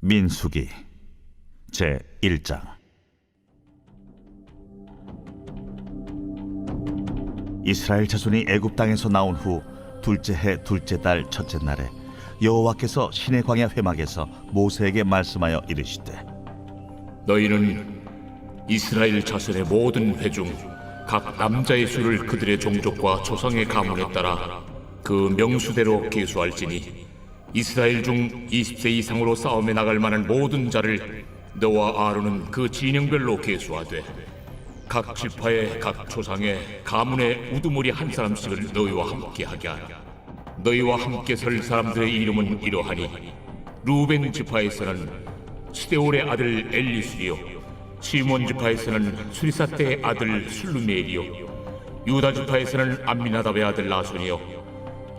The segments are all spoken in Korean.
민수기 제 1장. 이스라엘 자손이 애굽 땅에서 나온 후 둘째 해 둘째 달 첫째 날에 여호와께서 시내 광야 회막에서 모세에게 말씀하여 이르시되, 너희는 이스라엘 자손의 모든 회 중 각 남자의 수를 그들의 종족과 조상의 가문에 따라 그 명수대로 계수할지니 이스라엘 중 20세 이상으로 싸움에 나갈 만한 모든 자를 너와 아론은 그 진영별로 계수하되 각 지파의 각 조상의 가문의 우두머리 한 사람씩을 너희와 함께 하게 하라. 너희와 함께 설 사람들의 이름은 이러하니, 루벤 지파에서는 스데올의 아들 엘리술이요, 시몬 지파에서는 수리사떼의 아들 술루미엘이요, 유다 지파에서는 암미나답의 아들 나손이요,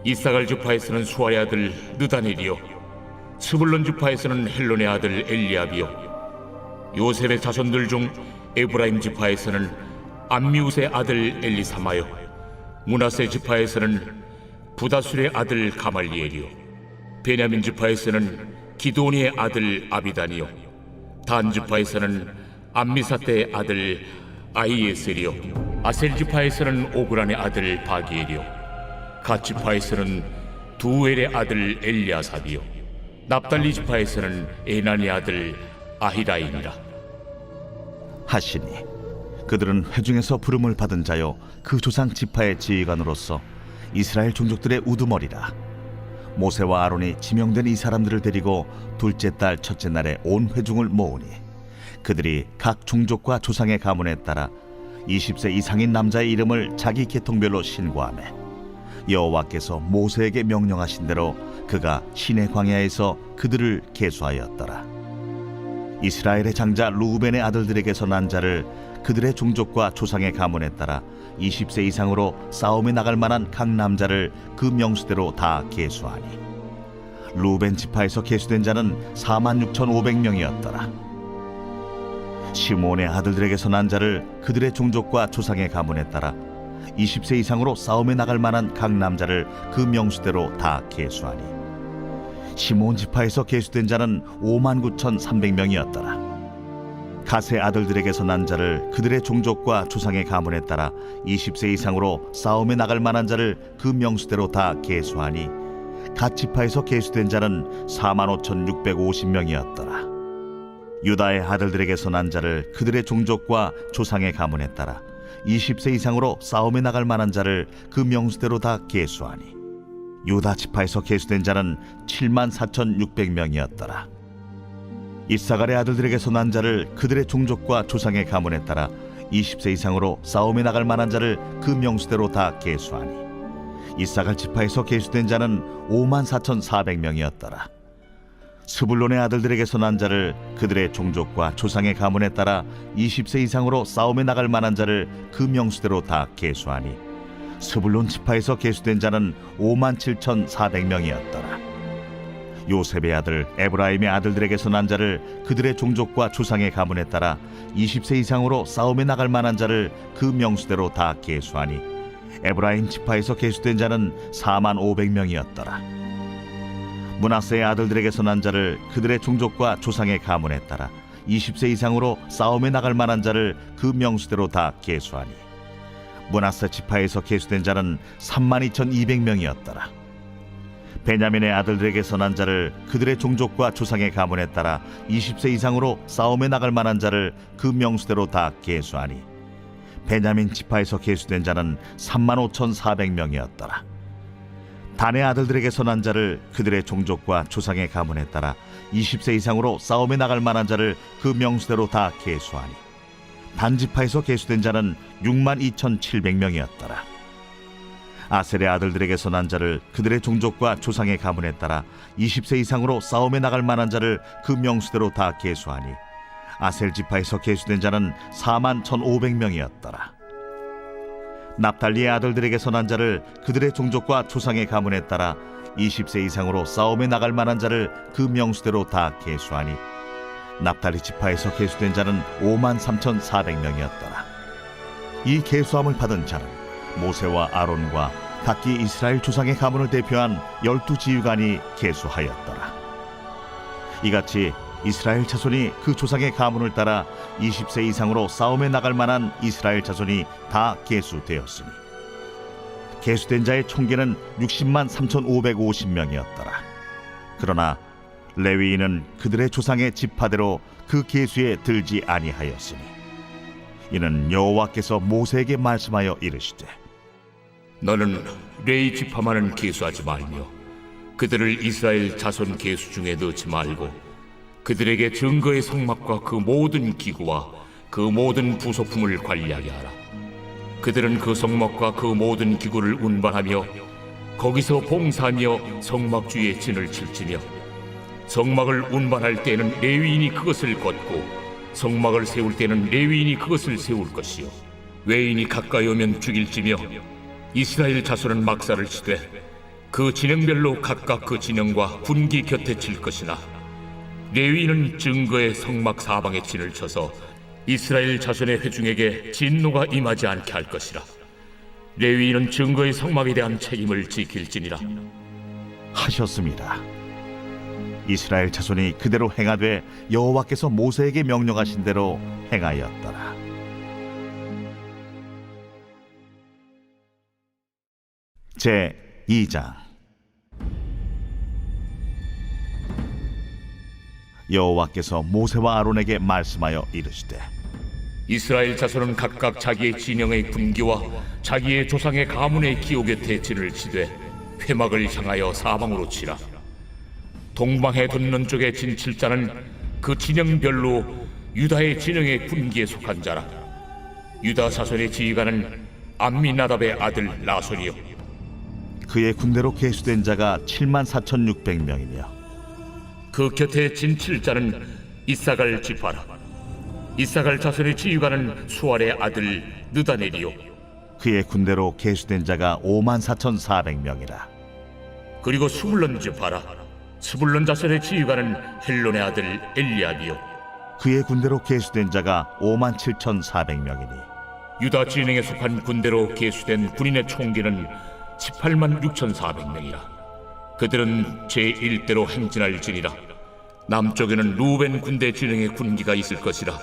이사갈 지파에서는 수아의 아들 느다넬이요, 스불론 지파에서는 헬론의 아들 엘리압이요, 요셉의 자손들 중 에브라임 지파에서는 암미웃의 아들 엘리사마요, 므낫세 지파에서는 부다술의 아들 가말리엘이요, 베냐민 지파에서는 기도니의 아들 아비단이요, 단 지파에서는 암미사떼의 아들 아히에셀이요, 아셀 지파에서는 오그란의 아들 바기엘이요, 갓 지파에서는 두엘의 아들 엘리아삽이요, 납달리 지파에서는 에난의 아들 아히라임이라 하시니, 그들은 회중에서 부름을 받은 자요 그 조상 지파의 지휘관으로서 이스라엘 종족들의 우두머리라. 모세와 아론이 지명된 이 사람들을 데리고 둘째 달 첫째 날에 온 회중을 모으니, 그들이 각 종족과 조상의 가문에 따라 20세 이상인 남자의 이름을 자기 계통별로 신고하매, 여호와께서 모세에게 명령하신 대로 그가 시내 광야에서 그들을 계수하였더라. 이스라엘의 장자 루벤의 아들들에게서 난 자를 그들의 종족과 조상의 가문에 따라 20세 이상으로 싸움에 나갈 만한 각 남자를 그 명수대로 다 계수하니, 루벤 지파에서 계수된 자는 46,500명이었더라. 시몬의 아들들에게서 난 자를 그들의 종족과 조상의 가문에 따라 20세 이상으로 싸움에 나갈 만한 각 남자를 그 명수대로 다 계수하니, 시몬 지파에서 계수된 자는 59,300명이었더라. 갓의 아들들에게서 난 자를 그들의 종족과 조상의 가문에 따라 20세 이상으로 싸움에 나갈 만한 자를 그 명수대로 다 계수하니, 갓 지파에서 계수된 자는 45,650명이었더라. 유다의 아들들에게서 난 자를 그들의 종족과 조상의 가문에 따라 20세 이상으로 싸움에 나갈 만한 자를 그 명수대로 다 계수하니, 유다 지파에서 계수된 자는 74,600명이었더라. 이사갈의 아들들에게서 난 자를 그들의 종족과 조상의 가문에 따라 20세 이상으로 싸움에 나갈 만한 자를 그 명수대로 다 계수하니, 이사갈 지파에서 계수된 자는 54,400명이었더라. 스불론의 아들들에게서 난 자를 그들의 종족과 조상의 가문에 따라 20세 이상으로 싸움에 나갈 만한 자를 그 명수대로 다 계수하니, 스불론 지파에서 계수된 자는 57,400명이었더라. 요셉의 아들 에브라임의 아들들에게서 난 자를 그들의 종족과 조상의 가문에 따라 20세 이상으로 싸움에 나갈 만한 자를 그 명수대로 다 계수하니, 에브라임 지파에서 계수된 자는 45,000명이었더라. 므낫세의 아들들에게서 난 자를 그들의 종족과 조상의 가문에 따라 20세 이상으로 싸움에 나갈 만한 자를 그 명수대로 다 계수하니, 므낫세 지파에서 계수된 자는 32,200명이었더라. 베냐민의 아들들에게서 난 자를 그들의 종족과 조상의 가문에 따라 20세 이상으로 싸움에 나갈 만한 자를 그 명수대로 다 계수하니, 베냐민 지파에서 계수된 자는 35,400명이었더라. 단의 아들들에게서 난 자를 그들의 종족과 조상의 가문에 따라 20세 이상으로 싸움에 나갈 만한 자를 그 명수대로 다 계수하니, 단 지파에서 계수된 자는 62,700명이었더라. 아셀의 아들들에게서 난 자를 그들의 종족과 조상의 가문에 따라 20세 이상으로 싸움에 나갈 만한 자를 그 명수대로 다 계수하니, 아셀 지파에서 계수된 자는 41,500명이었더라. 납달리의 아들들에게서 난 자를 그들의 종족과 조상의 가문에 따라 20세 이상으로 싸움에 나갈 만한 자를 그 명수대로 다 계수하니, 납달리 지파에서 계수된 자는 53,400명이었더라. 이 계수함을 받은 자는 모세와 아론과 각기 이스라엘 조상의 가문을 대표한 12 지휘관이 계수하였더라. 이같이 이스라엘 자손이 그 조상의 가문을 따라 20세 이상으로 싸움에 나갈 만한 이스라엘 자손이 다 계수되었으니 계수된 자의 총계는 60만 3,550명이었더라. 그러나 레위인은 그들의 조상의 지파대로 그 계수에 들지 아니하였으니 이는 여호와께서 모세에게 말씀하여 이르시되 너는 레위 지파만은 계수하지 말며 그들을 이스라엘 자손 계수 중에 넣지 말고 그들에게 증거의 성막과 그 모든 기구와 그 모든 부속품을 관리하게 하라. 그들은 그 성막과 그 모든 기구를 운반하며 거기서 봉사하며 성막 주위에 진을 칠지며 성막을 운반할 때는 레위인이 그것을 걷고 성막을 세울 때는 레위인이 그것을 세울 것이요 외인이 가까이 오면 죽일지며 이스라엘 자손은 막사를 치되 그 진영별로 각각 그 진영과 군기 곁에 칠 것이나 레위인은 증거의 성막 사방에 진을 쳐서 이스라엘 자손의 회중에게 진노가 임하지 않게 할 것이라. 레위인은 증거의 성막에 대한 책임을 지킬지니라 하셨습니다. 이스라엘 자손이 그대로 행하되 여호와께서 모세에게 명령하신 대로 행하였더라. 제 2장. 여호와께서 모세와 아론에게 말씀하여 이르시되 이스라엘 자손은 각각 자기의 진영의 군기와 자기의 조상의 가문의 기호 곁에 진을 치되 회막을 향하여 사방으로 치라. 동방해 돋는 쪽에 진 칠자는 그 진영별로 유다의 진영의 군기에 속한 자라. 유다 자손의 지휘관은 암미나답의 아들 나손이요 그의 군대로 계수된 자가 74,600명이며 그 곁에 진 칠자는 이사갈 지파라. 이사갈 자손의 지휘관은 수알의 아들 느다넬이요 그의 군대로 계수된 자가 54,400명이라. 그리고 스불론 지파라. 스불론 자손의 지휘관은 헬론의 아들 엘리압이요 그의 군대로 계수된 자가 57,400명이니 유다 진영에 속한 군대로 계수된 군인의 총기는 18만 6,400명이라. 그들은 제1대로 행진할지니라. 남쪽에는 루벤 군대 진영의 군기가 있을 것이라.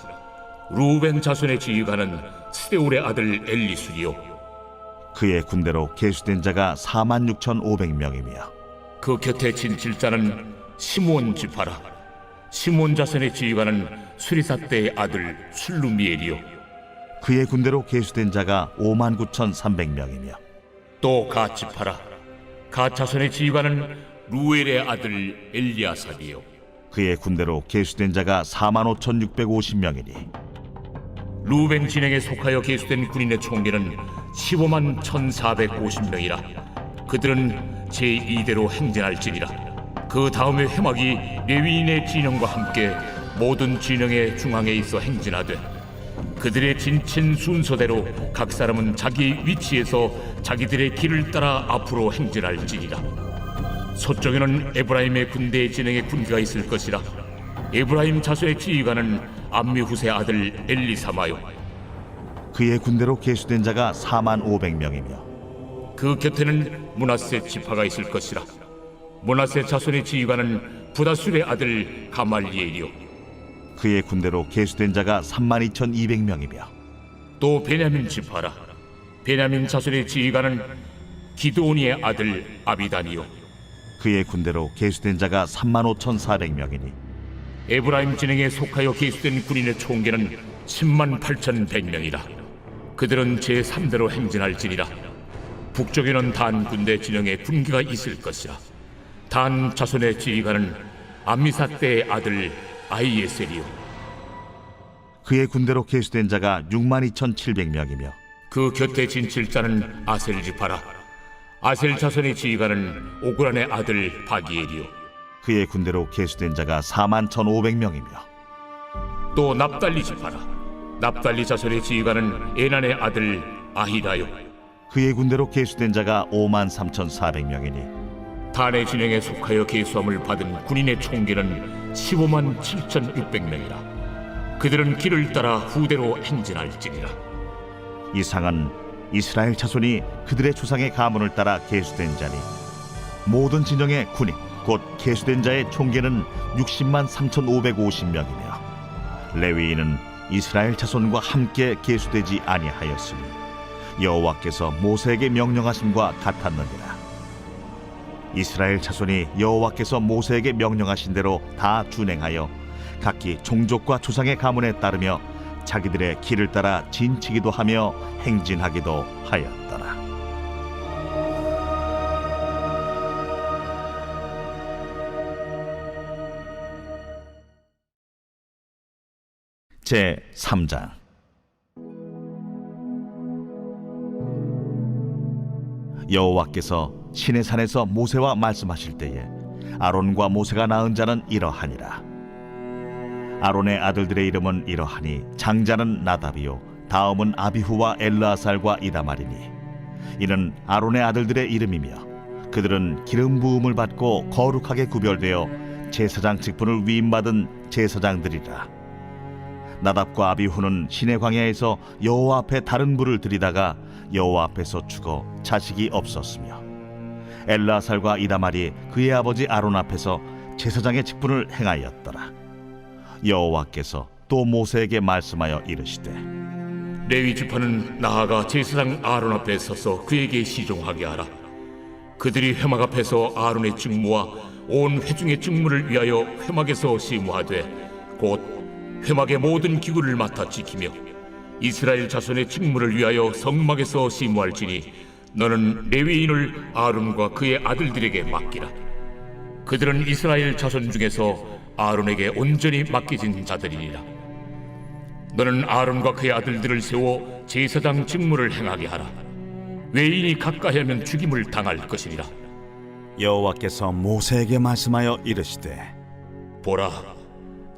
루벤 자손의 지휘관은 스데울의 아들 엘리술이요 그의 군대로 계수된 자가 46,500명이며 그 곁에 진 칠자는 시므온 지파라. 시므온 자손의 지휘관은 수리사대의 아들 술루미엘이요 그의 군대로 계수된 자가 59,300명이며 또 갓 지파라. 갓 자손의 지휘관은 루엘의 아들 엘리아삽이요 그의 군대로 계수된 자가 45,650명이니 루벤 진영에 속하여 계수된 군인의 총계는 15만 1,450명이라. 그들은 제2대로 행진할지니라. 그 다음에 회막이 레위인의 진영과 함께 모든 진영의 중앙에 있어 행진하되 그들의 진친 순서대로 각 사람은 자기 위치에서 자기들의 길을 따라 앞으로 행진할지니라. 서쪽에는 에브라임의 군대의 진영의 군기가 있을 것이라. 에브라임 자손의 지휘관은 암미후세 아들 엘리사마요 그의 군대로 계수된 자가 45,500명이며 그 곁에는 므낫세 지파가 있을 것이라. 므낫세 자손의 지휘관은 부다술의 아들 가말리엘이요 그의 군대로 계수된 자가 32,200명이며 또 베냐민 지파라. 베냐민 자손의 지휘관은 기드오니의 아들 아비단이요 그의 군대로 계수된 자가 35,400명이니 에브라임 진영에 속하여 계수된 군인의 총계는 10만 8,100명이라. 그들은 제3대로 행진할지니라. 북쪽에는 단 군대 진영에 군기가 있을 것이라. 단 자손의 지휘관은 암미사대의 아들 아이에셀이요 그의 군대로 계수된 자가 62,700명이며 그 곁에 진칠자는 아셀 지파라. 아셀 자손의 지휘관은 오그란의 아들 바기엘이요 그의 군대로 계수된 자가 41,500명이며 또 납달리 지파라. 납달리 자손의 지휘관은 에난의 아들 아히라요 그의 군대로 계수된 자가 53,400명이니 단의 진영에 속하여 계수함을 받은 군인의 총계는 15만 7,600명이라. 그들은 길을 따라 후대로 행진할지니라. 이상은 이스라엘 자손이 그들의 조상의 가문을 따라 계수된 자니 모든 진영의 군인 곧 계수된 자의 총계는 60만 3,550명이며 레위인은 이스라엘 자손과 함께 계수되지 아니하였으니 여호와께서 모세에게 명령하심과 같았느니라. 이스라엘 자손이 여호와께서 모세에게 명령하신 대로 다 준행하여 각기 종족과 조상의 가문에 따르며 자기들의 길을 따라 진치기도 하며 행진하기도 하였더라. 제 3장. 여호와께서 시내산에서 모세와 말씀하실 때에 아론과 모세가 낳은 자는 이러하니라. 아론의 아들들의 이름은 이러하니 장자는 나답이요 다음은 아비후와 엘르아살과 이다말이니 이는 아론의 아들들의 이름이며 그들은 기름 부음을 받고 거룩하게 구별되어 제사장 직분을 위임받은 제사장들이라. 나답과 아비후는 시내 광야에서 여호와 앞에 다른 불을 들이다가 여호와 앞에서 죽어 자식이 없었으며 엘르아살과 이다말이 그의 아버지 아론 앞에서 제사장의 직분을 행하였더라. 여호와께서 또 모세에게 말씀하여 이르시되 레위 지파는 나아가 제사장 아론 앞에 서서 그에게 시종하게 하라. 그들이 회막 앞에서 아론의 직무와 온 회중의 직무를 위하여 회막에서 시무하되 곧 회막의 모든 기구를 맡아 지키며 이스라엘 자손의 직무를 위하여 성막에서 시무할지니 너는 레위인을 아론과 그의 아들들에게 맡기라. 그들은 이스라엘 자손 중에서 아론에게 온전히 맡겨진 자들이니라. 너는 아론과 그의 아들들을 세워 제사장 직무를 행하게 하라. 외인이 가까이 하면 죽임을 당할 것이니라. 여호와께서 모세에게 말씀하여 이르시되 보라,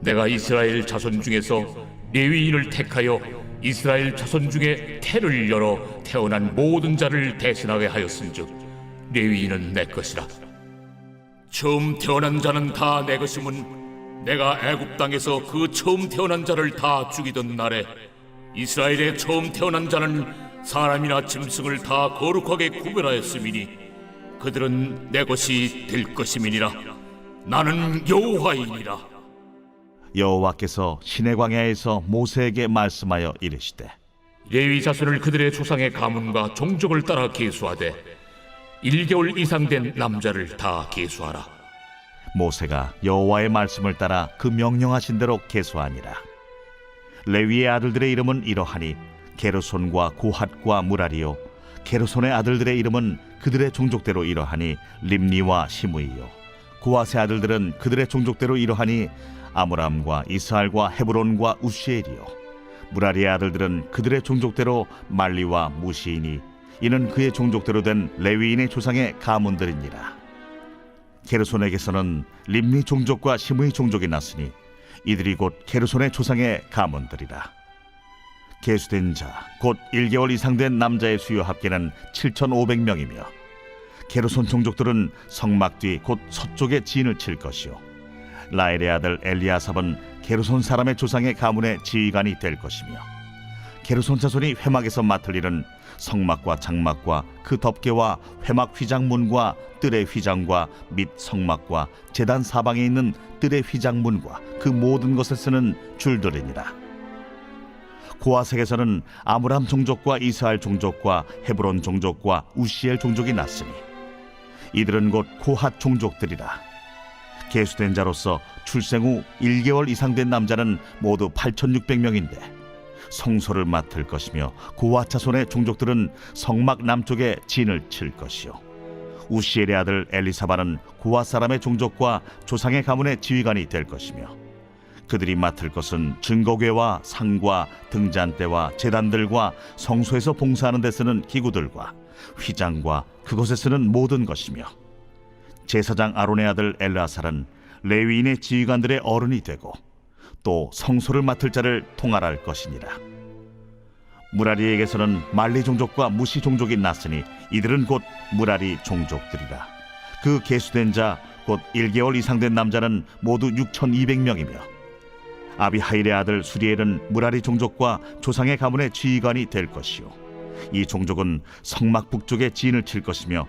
내가 이스라엘 자손 중에서 레위인을 택하여 이스라엘 자손 중에 태를 열어 태어난 모든 자를 대신하게 하였은즉 레위인은 내 것이라. 처음 태어난 자는 다 내 것임은 내가 애굽 땅에서 그 처음 태어난 자를 다 죽이던 날에 이스라엘의 처음 태어난 자는 사람이나 짐승을 다 거룩하게 구별하였음이니 그들은 내 것이 될 것임이니라. 나는 여호와이니라. 여호와께서 시내 광야에서 모세에게 말씀하여 이르시되 레위 자손을 그들의 조상의 가문과 종족을 따라 계수하되 1개월 이상 된 남자를 다 계수하라. 모세가 여호와의 말씀을 따라 그 명령하신 대로 계수하니라. 레위의 아들들의 이름은 이러하니 게르손과 고핫과 무라리요 게르손의 아들들의 이름은 그들의 종족대로 이러하니 림니와 시므이요 고핫의 아들들은 그들의 종족대로 이러하니 아므람과 이스할과 헤브론과 우시엘이요 무라리의 아들들은 그들의 종족대로 말리와 무시이니 이는 그의 종족대로 된 레위인의 조상의 가문들이니라. 게르손에게서는 림니 종족과 시므이 종족이 났으니 이들이 곧 게르손의 조상의 가문들이라. 계수된 자 곧 1개월 이상 된 남자의 수요 합계는 7,500명이며 게르손 종족들은 성막 뒤 곧 서쪽에 진을 칠 것이요 라엘의 아들 엘리아삽은 게르손 사람의 조상의 가문의 지휘관이 될 것이며 게르손 자손이 회막에서 맡을 일은 성막과 장막과 그 덮개와 회막 휘장문과 뜰의 휘장과 및 성막과 제단 사방에 있는 뜰의 휘장문과 그 모든 것에 쓰는 줄들이니라. 고아색에서는 아므람 종족과 이스할 종족과 헤브론 종족과 우시엘 종족이 났으니 이들은 곧 고핫 종족들이라. 계수된 자로서 출생 후 1개월 이상 된 남자는 모두 8,600명인데 성소를 맡을 것이며 고핫 자손의 종족들은 성막 남쪽에 진을 칠 것이요 우시엘의 아들 엘리사바는 고핫 사람의 종족과 조상의 가문의 지휘관이 될 것이며 그들이 맡을 것은 증거궤와 상과 등잔대와 제단들과 성소에서 봉사하는 데 쓰는 기구들과 휘장과 그것에 쓰는 모든 것이며 제사장 아론의 아들 엘르아살은 레위인의 지휘관들의 어른이 되고 또 성소를 맡을 자를 통할할 것이니라. 무라리에게서는 말리 종족과 무시 종족이 났으니 이들은 곧 무라리 종족들이라. 그 계수된 자 곧 1개월 이상 된 남자는 모두 6,200명이며 아비하일의 아들 수리엘은 무라리 종족과 조상의 가문의 지휘관이 될 것이요 이 종족은 성막 북쪽에 진을 칠 것이며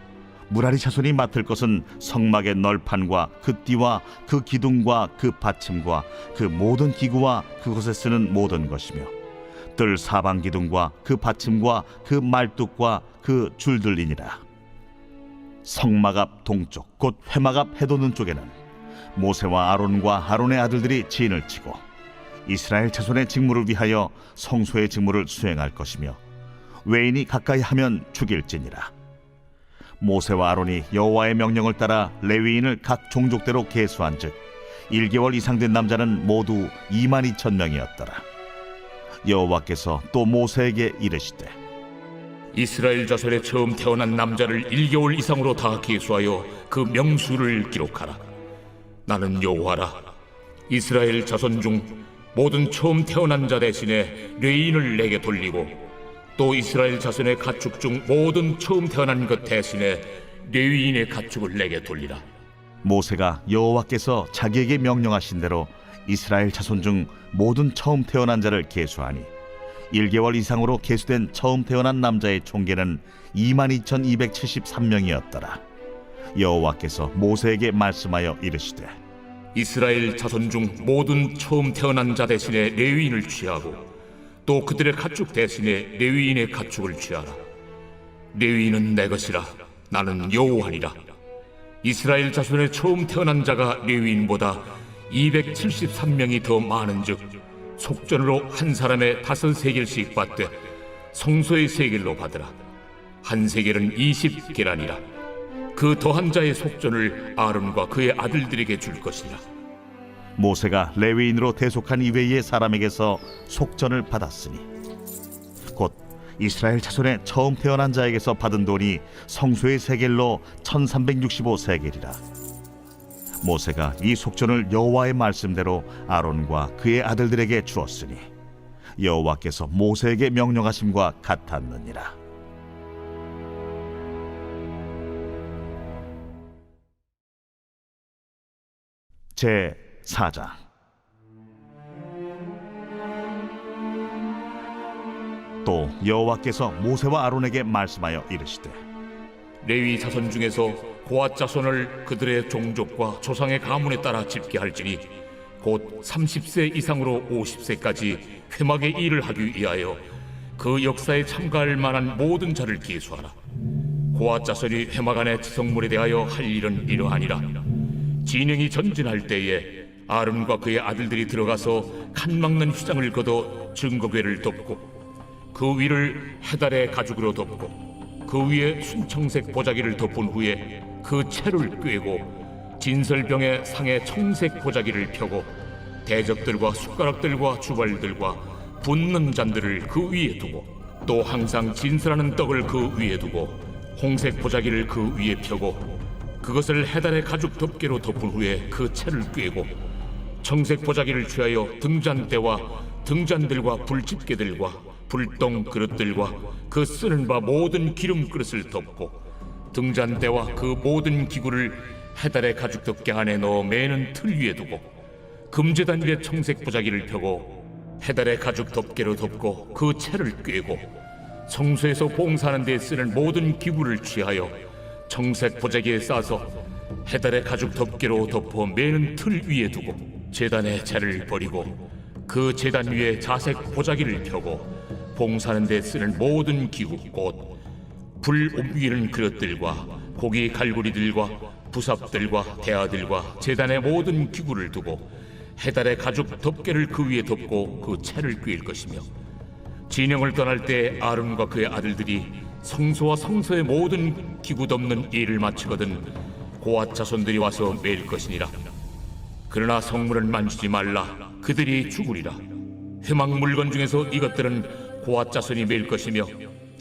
무라리 자손이 맡을 것은 성막의 널판과 그 띠와 그 기둥과 그 받침과 그 모든 기구와 그것에 쓰는 모든 것이며 뜰 사방 기둥과 그 받침과 그 말뚝과 그 줄들이니라. 성막 앞 동쪽 곧 회막 앞 해돋는 쪽에는 모세와 아론과 아론의 아들들이 진을 치고 이스라엘 자손의 직무를 위하여 성소의 직무를 수행할 것이며 외인이 가까이 하면 죽일지니라. 모세와 아론이 여호와의 명령을 따라 레위인을 각 종족대로 계수한즉 1개월 이상 된 남자는 모두 22,000명이었더라. 여호와께서 또 모세에게 이르시되 이스라엘 자손에 처음 태어난 남자를 1개월 이상으로 다 계수하여 그 명수를 기록하라. 나는 여호와라. 이스라엘 자손 중 모든 처음 태어난 자 대신에 레위인을 내게 돌리고 또 이스라엘 자손의 가축 중 모든 처음 태어난 것 대신에 레위인의 가축을 내게 돌리라. 모세가 여호와께서 자기에게 명령하신 대로 이스라엘 자손 중 모든 처음 태어난 자를 계수하니 1개월 이상으로 계수된 처음 태어난 남자의 총계는 22,273명이었더라. 여호와께서 모세에게 말씀하여 이르시되 이스라엘 자손 중 모든 처음 태어난 자 대신에 레위인을 취하고 또 그들의 가축 대신에 레위인의 가축을 취하라. 레위인은 내 것이라. 나는 여호와니라. 이스라엘 자손의 처음 태어난 자가 레위인보다 273명이 더 많은즉 속전으로 한 사람의 5세겔씩 받되 성소의 세겔로 받으라. 한 세겔은 20계란이라. 그 더한 자의 속전을 아론과 그의 아들들에게 줄 것이라. 모세가 레위인으로 대속한 이외의 사람에게서 속전을 받았으니 곧 이스라엘 자손의 처음 태어난 자에게서 받은 돈이 성소의 세겔로 1365세겔이라. 모세가 이 속전을 여호와의 말씀대로 아론과 그의 아들들에게 주었으니 여호와께서 모세에게 명령하심과 같았느니라. 제 4장. 또 여호와께서 모세와 아론에게 말씀하여 이르시되 레위 자손 중에서 고앗 자손을 그들의 종족과 조상의 가문에 따라 집계할지니 곧 30세 이상으로 50세까지 회막의 일을 하기 위하여 그 역사에 참가할 만한 모든 자를 계수하라. 고앗 자손이 회막 안의 지성물에 대하여 할 일은 이러하니라. 진영이 전진할 때에 아론과 그의 아들들이 들어가서 칸 막는 휘장을 걷어 증거궤를 덮고 그 위를 해달의 가죽으로 덮고 그 위에 순청색 보자기를 덮은 후에 그 채를 꿰고 진설병의 상에 청색 보자기를 펴고 대적들과 숟가락들과 주발들과 붓는 잔들을 그 위에 두고 또 항상 진설하는 떡을 그 위에 두고 홍색 보자기를 그 위에 펴고 그것을 해달의 가죽 덮개로 덮은 후에 그 채를 꿰고 청색 보자기를 취하여 등잔대와 등잔들과 불집게들과 불똥 그릇들과 그 쓰는 바 모든 기름 그릇을 덮고 등잔대와 그 모든 기구를 해달의 가죽 덮개 안에 넣어 매는 틀 위에 두고 금제단 위에 청색 보자기를 펴고 해달의 가죽 덮개로 덮고 그 채를 꿰고 성소에서 봉사하는 데 쓰는 모든 기구를 취하여 청색 보자기에 싸서 해달의 가죽 덮개로 덮어 매는 틀 위에 두고 제단의 채를 버리고 그 제단 위에 자색 보자기를 펴고 봉사하는 데 쓰는 모든 기구 곧 불 옮기는 그릇들과 고기 갈고리들과 부삽들과 대야들과 제단의 모든 기구를 두고 해달의 가죽 덮개를 그 위에 덮고 그 채를 꿰일 것이며 진영을 떠날 때 아론과 그의 아들들이 성소와 성소의 모든 기구 덮는 일을 마치거든 고앗 자손들이 와서 매일 것이니라. 그러나 성물은 만지지 말라. 그들이 죽으리라. 회막 물건 중에서 이것들은 고앗 자손이 매일 것이며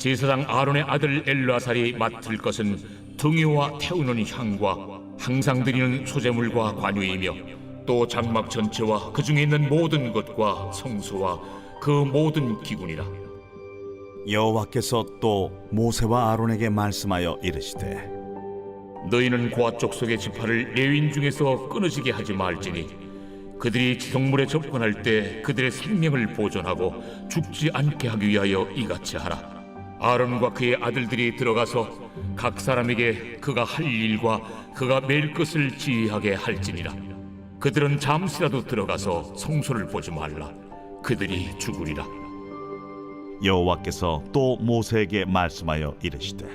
제사장 아론의 아들 엘르아살이 맡을 것은 등유와 태우는 향과 항상 드리는 소제물과 관유이며 또 장막 전체와 그 중에 있는 모든 것과 성소와 그 모든 기구니라. 여호와께서 또 모세와 아론에게 말씀하여 이르시되 너희는 고앗 족속의 지파를 레위인 중에서 끊어지게 하지 말지니 그들이 지성물에 접근할 때 그들의 생명을 보존하고 죽지 않게 하기 위하여 이같이 하라. 아론과 그의 아들들이 들어가서 각 사람에게 그가 할 일과 그가 맬 것을 지휘하게 할지니라. 그들은 잠시라도 들어가서 성소를 보지 말라. 그들이 죽으리라. 여호와께서 또 모세에게 말씀하여 이르시되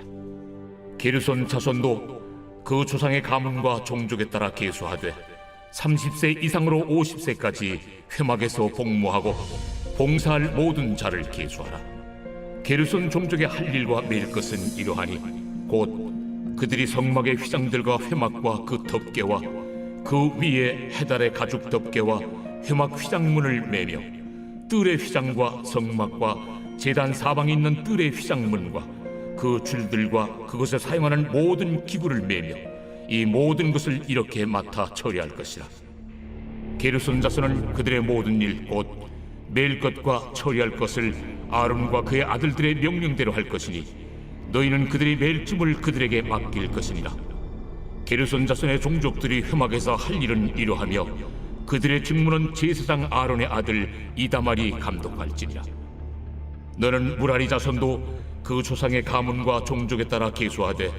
게르손 자손도 그 조상의 가문과 종족에 따라 계수하되 30세 이상으로 50세까지 회막에서 복무하고 봉사할 모든 자를 계수하라. 게르손 종족의 할 일과 맬 것은 이러하니 곧 그들이 성막의 휘장들과 회막과 그 덮개와 그 위에 해달의 가죽 덮개와 회막 휘장문을 매며 뜰의 휘장과 성막과 제단 사방에 있는 뜰의 휘장문과 그 줄들과 그것에 사용하는 모든 기구를 매며 이 모든 것을 이렇게 맡아 처리할 것이라. 게르손 자손은 그들의 모든 일 곧 맬 것과 처리할 것을 아론과 그의 아들들의 명령대로 할 것이니 너희는 그들이 맬 짐을 그들에게 맡길 것이니라. 게르손 자손의 종족들이 회막에서 할 일은 이러하며 그들의 직무는 제사장 아론의 아들 이다말이 감독할지니라. 너는 무라리 자손도 그 조상의 가문과 종족에 따라 계수하되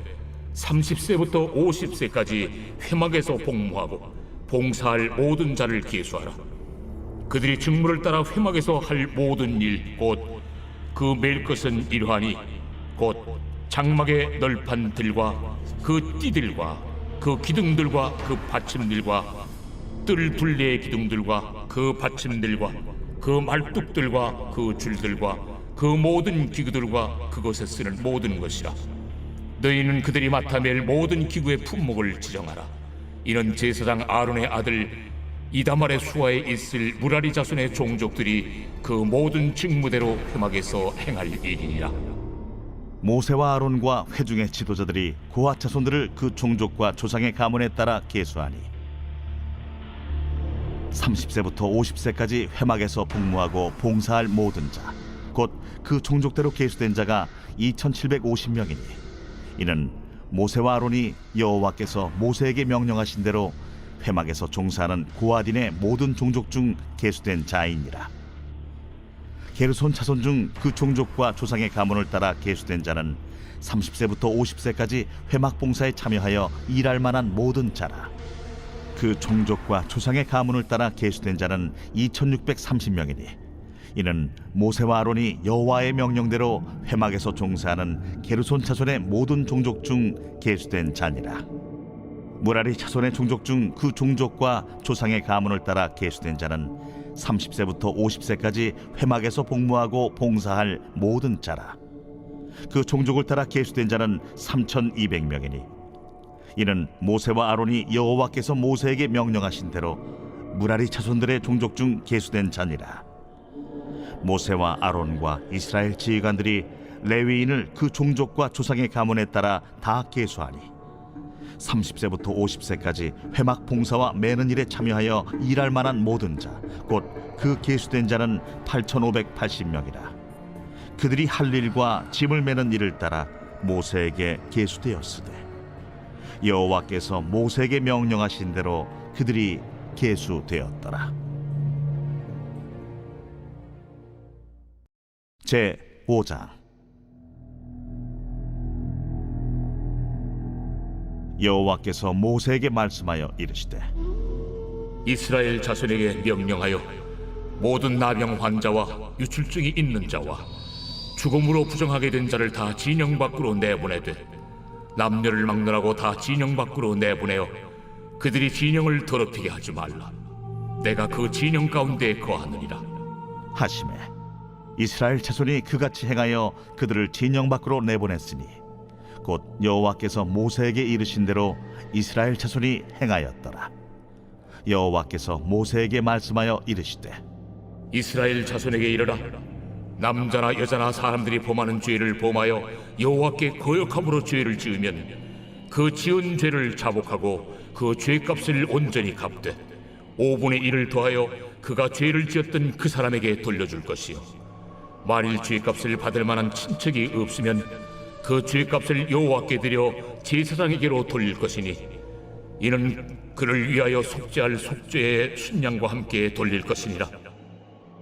30세부터 50세까지 회막에서 복무하고 봉사할 모든 자를 계수하라. 그들이 직무를 따라 회막에서 할 모든 일 곧 그 맬 것은 이러하니 곧 장막의 널판 들과 그 띠들과 그 기둥들과 그 받침들과 뜰 둘레의 기둥들과 그 받침들과 그 말뚝들과 그 줄들과 그 모든 기구들과 그것에 쓰는 모든 것이라. 너희는 그들이 맡아 맬 모든 기구의 품목을 지정하라. 이는 제사장 아론의 아들 이다말의 수하에 있을 무라리 자손의 종족들이 그 모든 직무대로 회막에서 행할 일이니라. 모세와 아론과 회중의 지도자들이 고핫 자손들을 그 종족과 조상의 가문에 따라 계수하니 30세부터 50세까지 회막에서 복무하고 봉사할 모든 자 곧 그 종족대로 계수된 자가 2750명이니 이는 모세와 아론이 여호와께서 모세에게 명령하신 대로 회막에서 종사하는 고핫인의 모든 종족 중 계수된 자이니라. 게르손 자손 중 그 종족과 조상의 가문을 따라 계수된 자는 30세부터 50세까지 회막 봉사에 참여하여 일할 만한 모든 자라. 그 종족과 조상의 가문을 따라 계수된 자는 2630명이니 이는 모세와 아론이 여호와의 명령대로 회막에서 종사하는 게르손 자손의 모든 종족 중 계수된 자니라. 무라리 자손의 종족 중 그 종족과 조상의 가문을 따라 계수된 자는 30세부터 50세까지 회막에서 복무하고 봉사할 모든 자라. 그 종족을 따라 계수된 자는 3200명이니 이는 모세와 아론이 여호와께서 모세에게 명령하신 대로 무라리 자손들의 종족 중 계수된 자니라. 모세와 아론과 이스라엘 지휘관들이 레위인을 그 종족과 조상의 가문에 따라 다 계수하니 30세부터 50세까지 회막 봉사와 매는 일에 참여하여 일할 만한 모든 자 곧 그 계수된 자는 8580명이라. 그들이 할 일과 짐을 매는 일을 따라 모세에게 계수되었으되 여호와께서 모세에게 명령하신 대로 그들이 계수되었더라. 제 5장. 여호와께서 모세에게 말씀하여 이르시되 이스라엘 자손에게 명령하여 모든 나병 환자와 유출증이 있는 자와 죽음으로 부정하게 된 자를 다 진영 밖으로 내보내되 남녀를 막론하고 다 진영 밖으로 내보내어 그들이 진영을 더럽히게 하지 말라. 내가 그 진영 가운데 거하느니라 하시매 이스라엘 자손이 그같이 행하여 그들을 진영 밖으로 내보냈으니 곧 여호와께서 모세에게 이르신 대로 이스라엘 자손이 행하였더라. 여호와께서 모세에게 말씀하여 이르시되 이스라엘 자손에게 이르라. 남자나 여자나 사람들이 범하는 죄를 범하여 여호와께 거역함으로 죄를 지으면 그 지은 죄를 자복하고 그 죄값을 온전히 갚되 5분의 1을 더하여 그가 죄를 지었던 그 사람에게 돌려줄 것이요 만일 죄값을 받을 만한 친척이 없으면 그 죄값을 여호와께 드려 제사장에게로 돌릴 것이니 이는 그를 위하여 속죄할 속죄의 순양과 함께 돌릴 것이니라.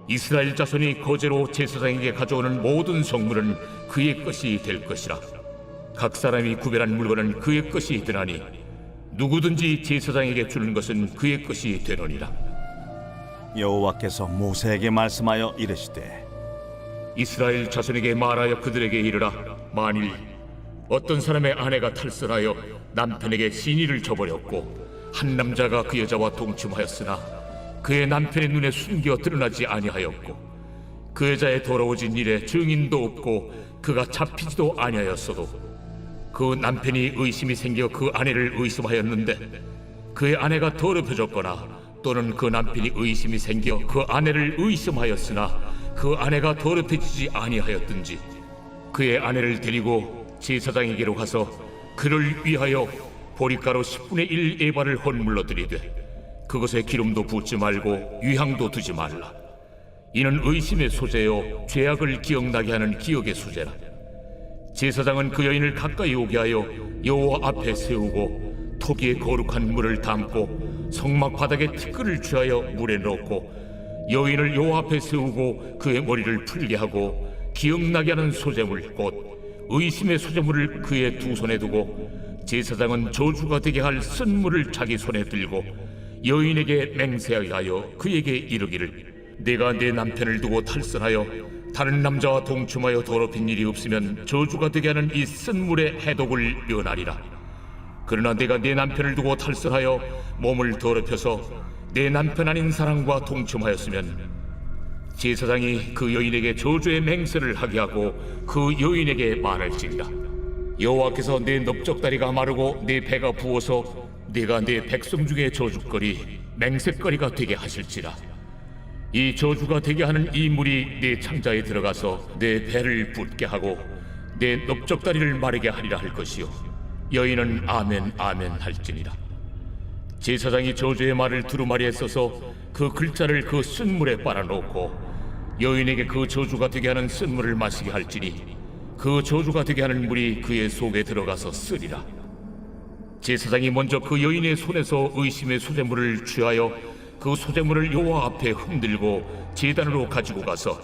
이스라엘 자손이 거제로 제사장에게 가져오는 모든 성물은 그의 것이 될 것이라. 각 사람이 구별한 물건은 그의 것이 되나니 누구든지 제사장에게 주는 것은 그의 것이 되느니라. 여호와께서 모세에게 말씀하여 이르시되 이스라엘 자손에게 말하여 그들에게 이르라. 만일 어떤 사람의 아내가 탈선하여 남편에게 신의를 저버렸고 한 남자가 그 여자와 동침하였으나 그의 남편의 눈에 숨겨 드러나지 아니하였고 그 여자의 더러워진 일에 증인도 없고 그가 잡히지도 아니하였어도 그 남편이 의심이 생겨 그 아내를 의심하였는데 그의 아내가 더럽혀졌거나 또는 그 남편이 의심이 생겨 그 아내를 의심하였으나 그 아내가 더럽혀지지 아니하였든지 그의 아내를 데리고 제사장에게로 가서 그를 위하여 보리가루 10분의 1 에바를 헌물로 드리되 그것에 기름도 붓지 말고 유향도 두지 말라. 이는 의심의 소재요 죄악을 기억나게 하는 기억의 소재라. 제사장은 그 여인을 가까이 오게 하여 여호와 앞에 세우고 토기에 거룩한 물을 담고 성막 바닥에 티끌을 취하여 물에 넣고 여인을 여호와 앞에 세우고 그의 머리를 풀게 하고 기억나게 하는 소재물 곧 의심의 소재물을 그의 두 손에 두고 제사장은 저주가 되게 할 쓴물을 자기 손에 들고 여인에게 맹세하여 그에게 이르기를 내가 내 남편을 두고 탈선하여 다른 남자와 동침하여 더럽힌 일이 없으면 저주가 되게 하는 이 쓴물의 해독을 면하리라. 그러나 내가 내 남편을 두고 탈선하여 몸을 더럽혀서 내 남편 아닌 사람과 동침하였으면 제사장이 그 여인에게 저주의 맹세를 하게 하고 그 여인에게 말할지니라. 여호와께서 내 넓적다리가 마르고 내 배가 부어서 네가 내 백성 중에 저주거리 맹세거리가 되게 하실지라. 이 저주가 되게 하는 이 물이 내 창자에 들어가서 내 배를 붓게 하고 내 넓적다리를 마르게 하리라 할 것이요 여인은 아멘 아멘 할지니라. 제사장이 저주의 말을 두루마리에 써서 그 글자를 그 쓴물에 빨아놓고 여인에게 그 저주가 되게 하는 쓴물을 마시게 할지니 그 저주가 되게 하는 물이 그의 속에 들어가서 쓰리라. 제사장이 먼저 그 여인의 손에서 의심의 소재물을 취하여 그 소재물을 여호와 앞에 흔들고 제단으로 가지고 가서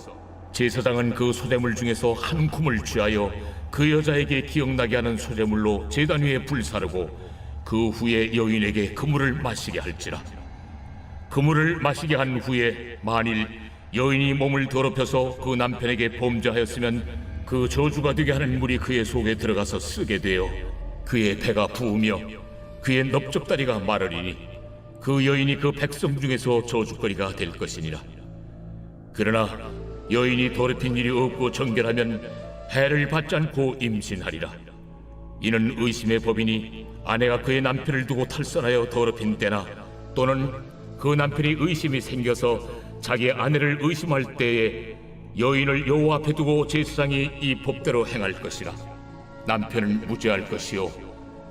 제사장은 그 소재물 중에서 한 쿰을 취하여 그 여자에게 기억나게 하는 소재물로 제단 위에 불사르고 그 후에 여인에게 그 물을 마시게 할지라. 그 물을 마시게 한 후에 만일 여인이 몸을 더럽혀서 그 남편에게 범죄하였으면 그 저주가 되게 하는 물이 그의 속에 들어가서 쓰게 되어 그의 배가 부으며 그의 넓적다리가 마르리니 그 여인이 그 백성 중에서 저주거리가 될 것이니라. 그러나 여인이 더럽힌 일이 없고 정결하면 해를 받지 않고 임신하리라. 이는 의심의 법이니 아내가 그의 남편을 두고 탈선하여 더럽힌 때나 또는 그 남편이 의심이 생겨서 자기 아내를 의심할 때에 여인을 여호와 앞에 두고 제사장이 이 법대로 행할 것이라. 남편은 무죄할 것이요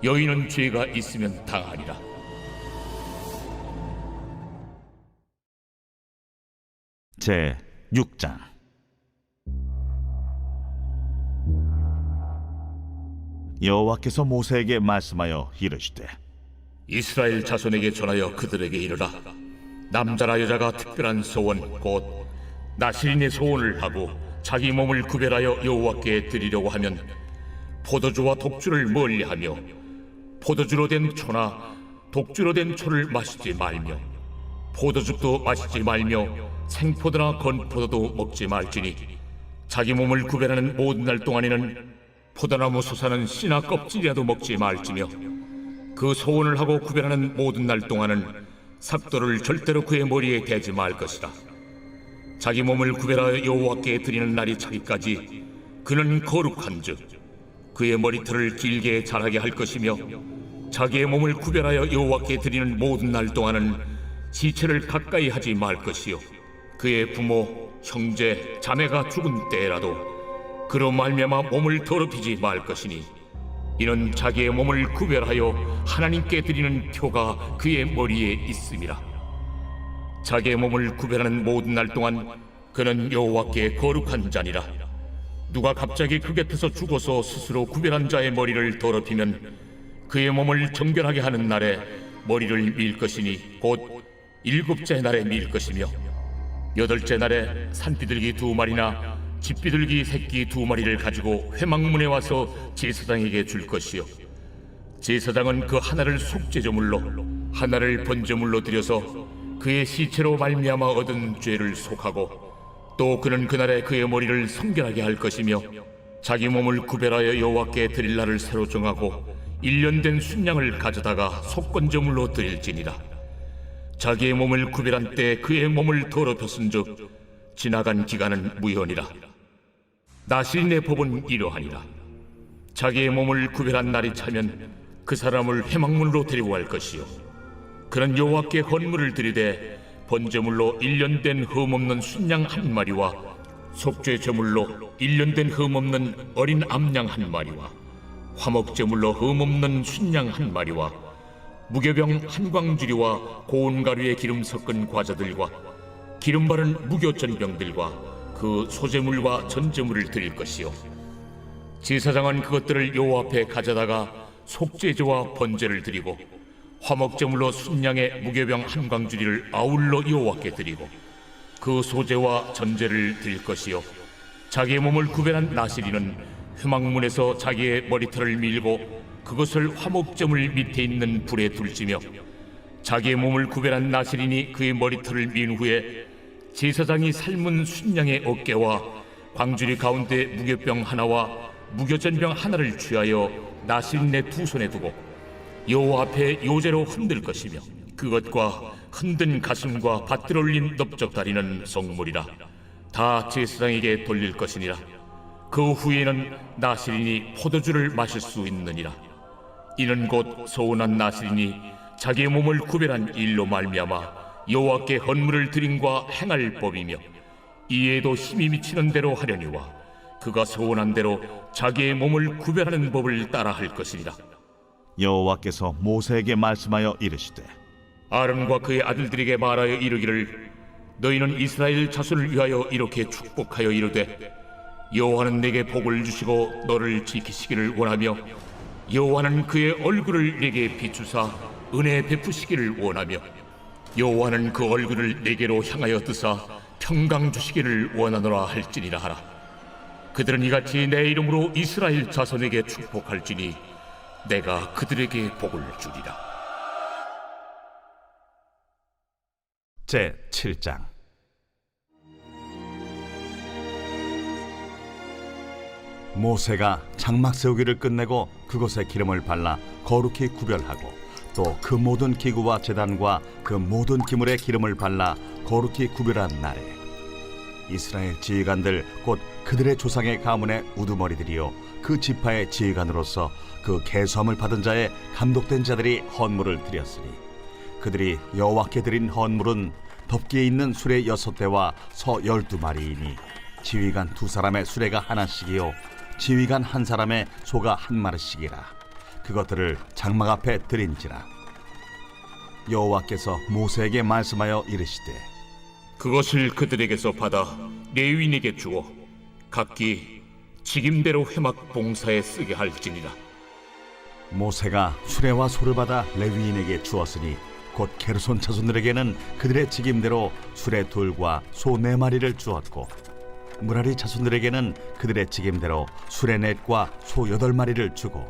여인은 죄가 있으면 당하리라. 제 6장. 여호와께서 모세에게 말씀하여 이르시되 이스라엘 자손에게 전하여 그들에게 이르라. 남자나 여자가 특별한 소원 곧 나실인의 소원을 하고 자기 몸을 구별하여 여호와께 드리려고 하면 포도주와 독주를 멀리하며 포도주로 된 초나 독주로 된 초를 마시지 말며 포도즙도 마시지 말며 생포도나 건포도도 먹지 말지니 자기 몸을 구별하는 모든 날 동안에는 포도나무 솟아는 씨나 껍질이라도 먹지 말지며 그 소원을 하고 구별하는 모든 날 동안은 삭도를 절대로 그의 머리에 대지 말 것이다. 자기 몸을 구별하여 여호와께 드리는 날이 차기까지 그는 거룩한즉 그의 머리털을 길게 자라게 할 것이며 자기의 몸을 구별하여 여호와께 드리는 모든 날 동안은 시체를 가까이 하지 말 것이요 그의 부모, 형제, 자매가 죽은 때라도 그로 말미암아 몸을 더럽히지 말 것이니 이는 자기의 몸을 구별하여 하나님께 드리는 표가 그의 머리에 있음이라. 자기의 몸을 구별하는 모든 날 동안 그는 여호와께 거룩한 자니라. 누가 갑자기 그 곁에서 죽어서 스스로 구별한 자의 머리를 더럽히면 그의 몸을 정결하게 하는 날에 머리를 밀 것이니 곧 일곱째 날에 밀 것이며 8째 날에 산비둘기 2마리나 집비둘기 새끼 2마리를 가지고 회막문에 와서 제사장에게 줄 것이요, 제사장은 그 하나를 속죄제물로 하나를 번제물로 드려서 그의 시체로 말미암아 얻은 죄를 속하고, 또 그는 그날에 그의 머리를 성결하게 할 것이며 자기 몸을 구별하여 여호와께 드릴 날을 새로 정하고 1년 된 순양을 가져다가 속건제물로 드릴지니라. 자기의 몸을 구별한 때 그의 몸을 더럽혔은즉 지나간 기간은 무효니라. 나실인의 법은 이러하니라. 자기의 몸을 구별한 날이 차면 그 사람을 회막문으로 데리고 갈 것이요, 그는 여호와께 헌물을 드리되 번제물로 1년 된 흠없는 순양 1마리와 속죄 제물로 1년 된 흠없는 어린 암양 1마리와 화목제물로 흠없는 순양 1마리와 무교병 1광주리와 고운 가루에 기름 섞은 과자들과 기름 바른 무교전병들과 그 소제물과 전제물을 드릴 것이요, 제사장은 그것들을 여호와 앞에 가져다가 속죄제와 번제를 드리고 화목제물로 순양의 무교병 1광주리를 아울러 여호와께 드리고 그 소제와 전제를 드릴 것이요, 자기의 몸을 구별한 나실인은 회막문에서 자기의 머리털을 밀고 그것을 화목제물 밑에 있는 불에 둘지며, 자기의 몸을 구별한 나실인이 그의 머리털을 민 후에 제사장이 삶은 순양의 어깨와 광주리 가운데 무교병 하나와 무교전병 하나를 취하여 나실인의 2손에 두고 여호와 앞에 요제로 흔들 것이며, 그것과 흔든 가슴과 밭들 올린 넓적다리는 성물이라 다 제사장에게 돌릴 것이니라. 그 후에는 나실인이 포도주를 마실 수 있느니라. 이는 곧 소원한 나실인이 자기의 몸을 구별한 일로 말미암아 여호와께 헌물을 드림과 행할 법이며, 이에도 힘이 미치는 대로 하려니와 그가 소원한 대로 자기의 몸을 구별하는 법을 따라 할 것이니라. 여호와께서 모세에게 말씀하여 이르시되 아론과 그의 아들들에게 말하여 이르기를, 너희는 이스라엘 자손을 위하여 이렇게 축복하여 이르되, 여호와는 내게 복을 주시고 너를 지키시기를 원하며 여호와는 그의 얼굴을 내게 비추사 은혜 베푸시기를 원하며 여호와는 그 얼굴을 내게로 향하여 드사 평강 주시기를 원하노라 할지니라 하라. 그들은 이같이 내 이름으로 이스라엘 자손에게 축복할지니 내가 그들에게 복을 주리라. 제 7장. 모세가 장막 세우기를 끝내고 그곳에 기름을 발라 거룩히 구별하고, 또 그 모든 기구와 제단과 그 모든 기물에 기름을 발라 거룩히 구별한 날에 이스라엘 지휘관들 곧 그들의 조상의 가문의 우두머리들이요 그 지파의 지휘관으로서 그 계수함을 받은 자의 감독된 자들이 헌물을 드렸으니, 그들이 여호와께 드린 헌물은 덮기에 있는 수레 6대와 서 12마리이니 지휘관 2사람의 수레가 하나씩이요 지휘관 1사람의 소가 1마리씩이라. 그것들을 장막 앞에 드린지라. 여호와께서 모세에게 말씀하여 이르시되, 그것을 그들에게서 받아 레위인에게 주어 각기 직임대로 회막 봉사에 쓰게 할지니라. 모세가 수레와 소를 받아 레위인에게 주었으니 곧 게르손 자손들에게는 그들의 직임대로 수레 2과 소 4마리를 주었고, 무라리 자손들에게는 그들의 직임대로 수레 4과 소 8마리를 주고,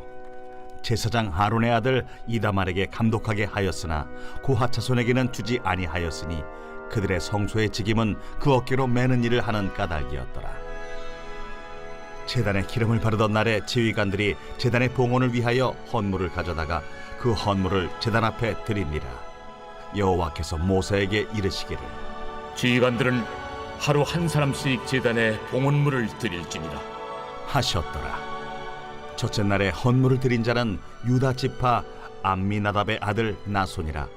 제사장 아론의 아들 이다말에게 감독하게 하였으나 고핫 자손에게는 주지 아니하였으니 그들의 성소의 직임은 그 어깨로 매는 일을 하는 까닭이었더라. 제단에 기름을 바르던 날에 지휘관들이 제단의 봉헌을 위하여 헌물을 가져다가 그 헌물을 제단 앞에 드립니다. 여호와께서 모세에게 이르시기를, 지휘관들은 하루 1사람씩 제단에 봉헌물을 드릴지니라 하셨더라. 첫째 날에 헌물을 드린 자는 유다 지파 암미나답의 아들 나손이라.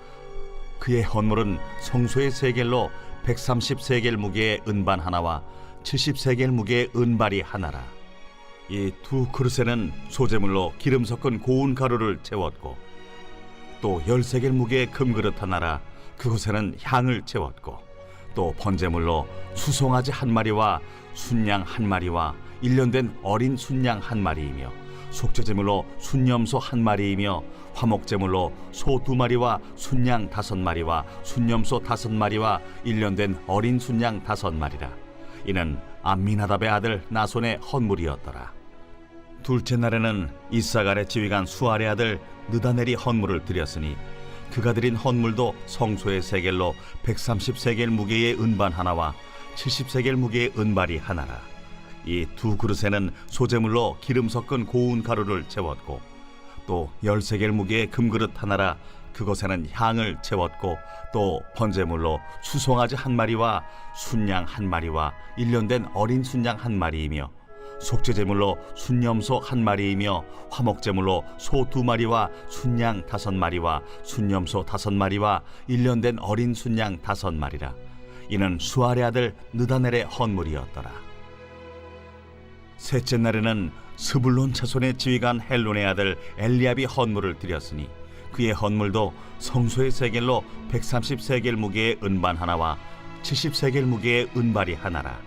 그의 헌물은 성소의 세겔로 130세겔 무게의 은반 하나와 70세겔 무게의 은발이 하나라. 이 2 그릇에는 소재물로 기름 섞은 고운 가루를 채웠고, 또 10세겔 무게의 금그릇 하나라. 그곳에는 향을 채웠고, 또 번제물로 수송아지 1마리와 순양 1마리와 1년 된 어린 순양 1마리이며 속죄제물로 순염소 1마리이며 화목제물로 소 2마리와 순양 5마리와 순염소 5마리와 1년 된 어린 순양 5마리라. 이는 암미나답의 아들 나손의 헌물이었더라. 둘째 날에는 이사갈의 지휘관 수알의 아들 느다넬이 헌물을 드렸으니 그가 드린 헌물도 성소의 세겔로 130세겔 무게의 은반 하나와 70세겔 무게의 은발이 하나라. 이 두 그릇에는 소제물로 기름 섞은 고운 가루를 채웠고 또 10세겔 무게의 금그릇 하나라. 그것에는 향을 채웠고 또 번제물로 수송아지 1마리와 순양 1마리와 1년 된 어린 순양 1마리이며 속죄제물로 순염소 1마리이며 화목제물로 소 2마리와 순양 5마리와 순염소 5마리와 1년 된 어린 순양 5마리라. 이는 수알의 아들 느다넬의 헌물이었더라. 셋째 날에는 스불론 차손의 지휘관 헬론의 아들 엘리압이 헌물을 드렸으니 그의 헌물도 성소의 세겔로 130세겔 무게의 은반 하나와 70세겔 무게의 은발이 하나라.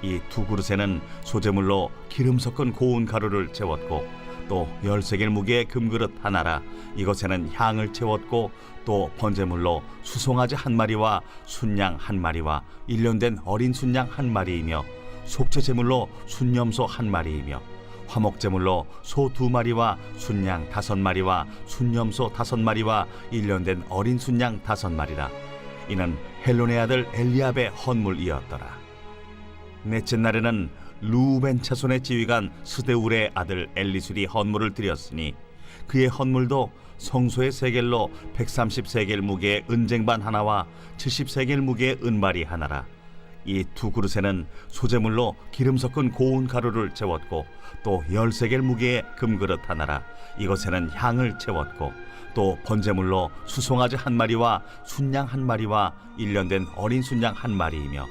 이 두 그릇에는 소제물로 기름 섞은 고운 가루를 채웠고 또 10세겔 무게의 금그릇 하나라. 이것에는 향을 채웠고 또 번제물로 수송아지 1마리와 순양 1마리와 1년 된 어린 순양 1마리이며 속죄제물로 순염소 1마리이며 화목제물로 소 2마리와 순양 5마리와 순염소 5마리와 1년 된 어린 순양 5마리라. 이는 헬론의 아들 엘리압의 헌물이었더라. 넷째 날에는 루벤 차손의 지휘관 스데울의 아들 엘리술이 헌물을 드렸으니 그의 헌물도 성소의 세겔로 130세겔 무게의 은쟁반 하나와 70세겔 무게의 은발이 하나라. 이 두 그릇에는 소제물로 기름 섞은 고운 가루를 채웠고 또 10세겔 무게의 금그릇 하나라. 이것에는 향을 채웠고 또 번제물로 수송아지 1마리와 순양 1마리와 1년 된 어린 순양 1마리이며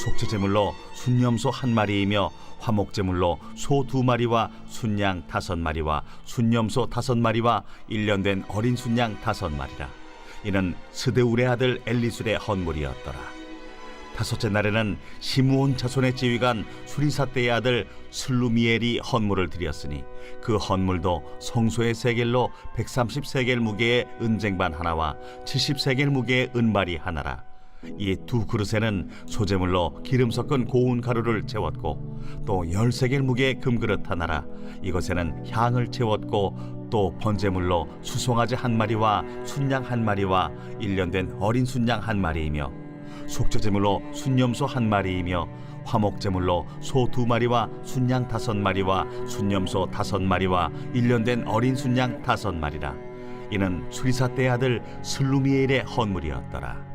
속죄제물로 순염소 1마리이며 화목제물로 소 2마리와 순양 5마리와 순염소 5마리와 1년 된 어린 순양 5마리라. 이는 스데울의 아들 엘리술의 헌물이었더라. 다섯째 날에는 시므온 자손의 지휘관 수리사떼의 아들 슬루미엘이 헌물을 드렸으니 그 헌물도 성소의 세겔로 130세겔 무게의 은쟁반 하나와 70세겔 무게의 은발이 하나라. 이 두 그릇에는 소제물로 기름 섞은 고운 가루를 채웠고 또 10세겔 무게의 금그릇 하나라. 이것에는 향을 채웠고 또 번제물로 수송아지 1마리와 순양 1마리와 1년 된 어린 순양 1마리이며 속죄제물로 순염소 1마리이며 화목제물로 소 2마리와 순양 5마리와 순염소 5마리와 1년 된 어린 순양 5마리라. 이는 수리사떼의 아들 슬루미엘의 헌물이었더라.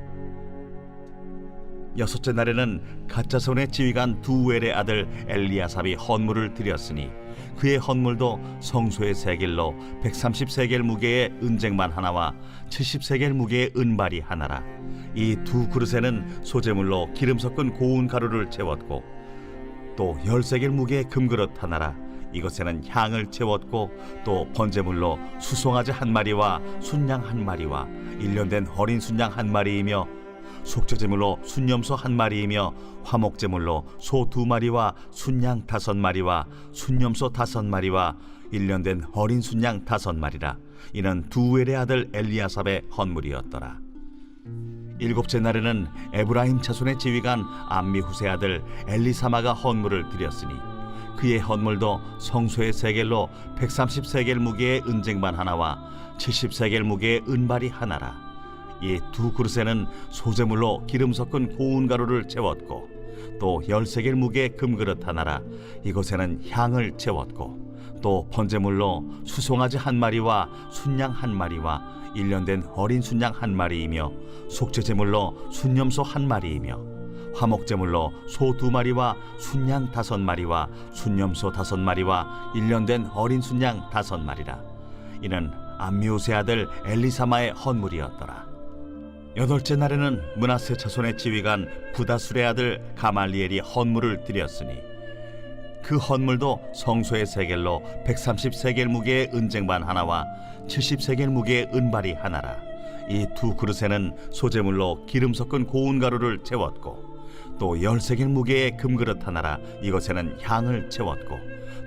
여섯째 날에는 갓자손의 지휘관 두웰의 아들 엘리아삽이 헌물을 드렸으니 그의 헌물도 성소의 세겔로 130세겔 무게의 은쟁반 하나와 70세겔 무게의 은발이 하나라. 이 두 그릇에는 소제물로 기름 섞은 고운 가루를 채웠고 또 10세겔 무게의 금그릇 하나라. 이것에는 향을 채웠고 또 번제물로 수송아지 1마리와 순양 1마리와 1년 된 어린 순양 1마리이며 속죄제물로 순염소 1마리이며 화목제물로 소 2마리와 순양 5마리와 순염소 5마리와 1년 된 어린 순양 5마리라. 이는 두웰의 아들 엘리아삽의 헌물이었더라. 일곱째 날에는 에브라임 자손의 지휘관 암미후세 아들 엘리사마가 헌물을 드렸으니 그의 헌물도 성소의 세겔로 130세겔 무게의 은쟁반 하나와 70세겔 무게의 은발이 하나라. 이 두 그릇에는 소제물로 기름 섞은 고운 가루를 채웠고 또 10세겔 무게의 금그릇 하나라. 이것에는 향을 채웠고 또 번제물로 수송아지 1마리와 순양 1마리와 1년 된 어린 순양 1마리이며 속죄제물로 순염소 1마리이며 화목제물로 소 2마리와 순양 5마리와 순염소 5마리와 1년 된 어린 순양 5마리라. 이는 암미우스의 아들 엘리사마의 헌물이었더라. 여덟째 날에는 므낫세 자손의 지휘관 부다술의 아들 가말리엘이 헌물을 드렸으니 그 헌물도 성소의 세겔로 130세겔 무게의 은쟁반 하나와 70세겔 무게의 은발이 하나라. 이 두 그릇에는 소제물로 기름 섞은 고운 가루를 채웠고 또 10세겔 무게의 금그릇 하나라 이것에는 향을 채웠고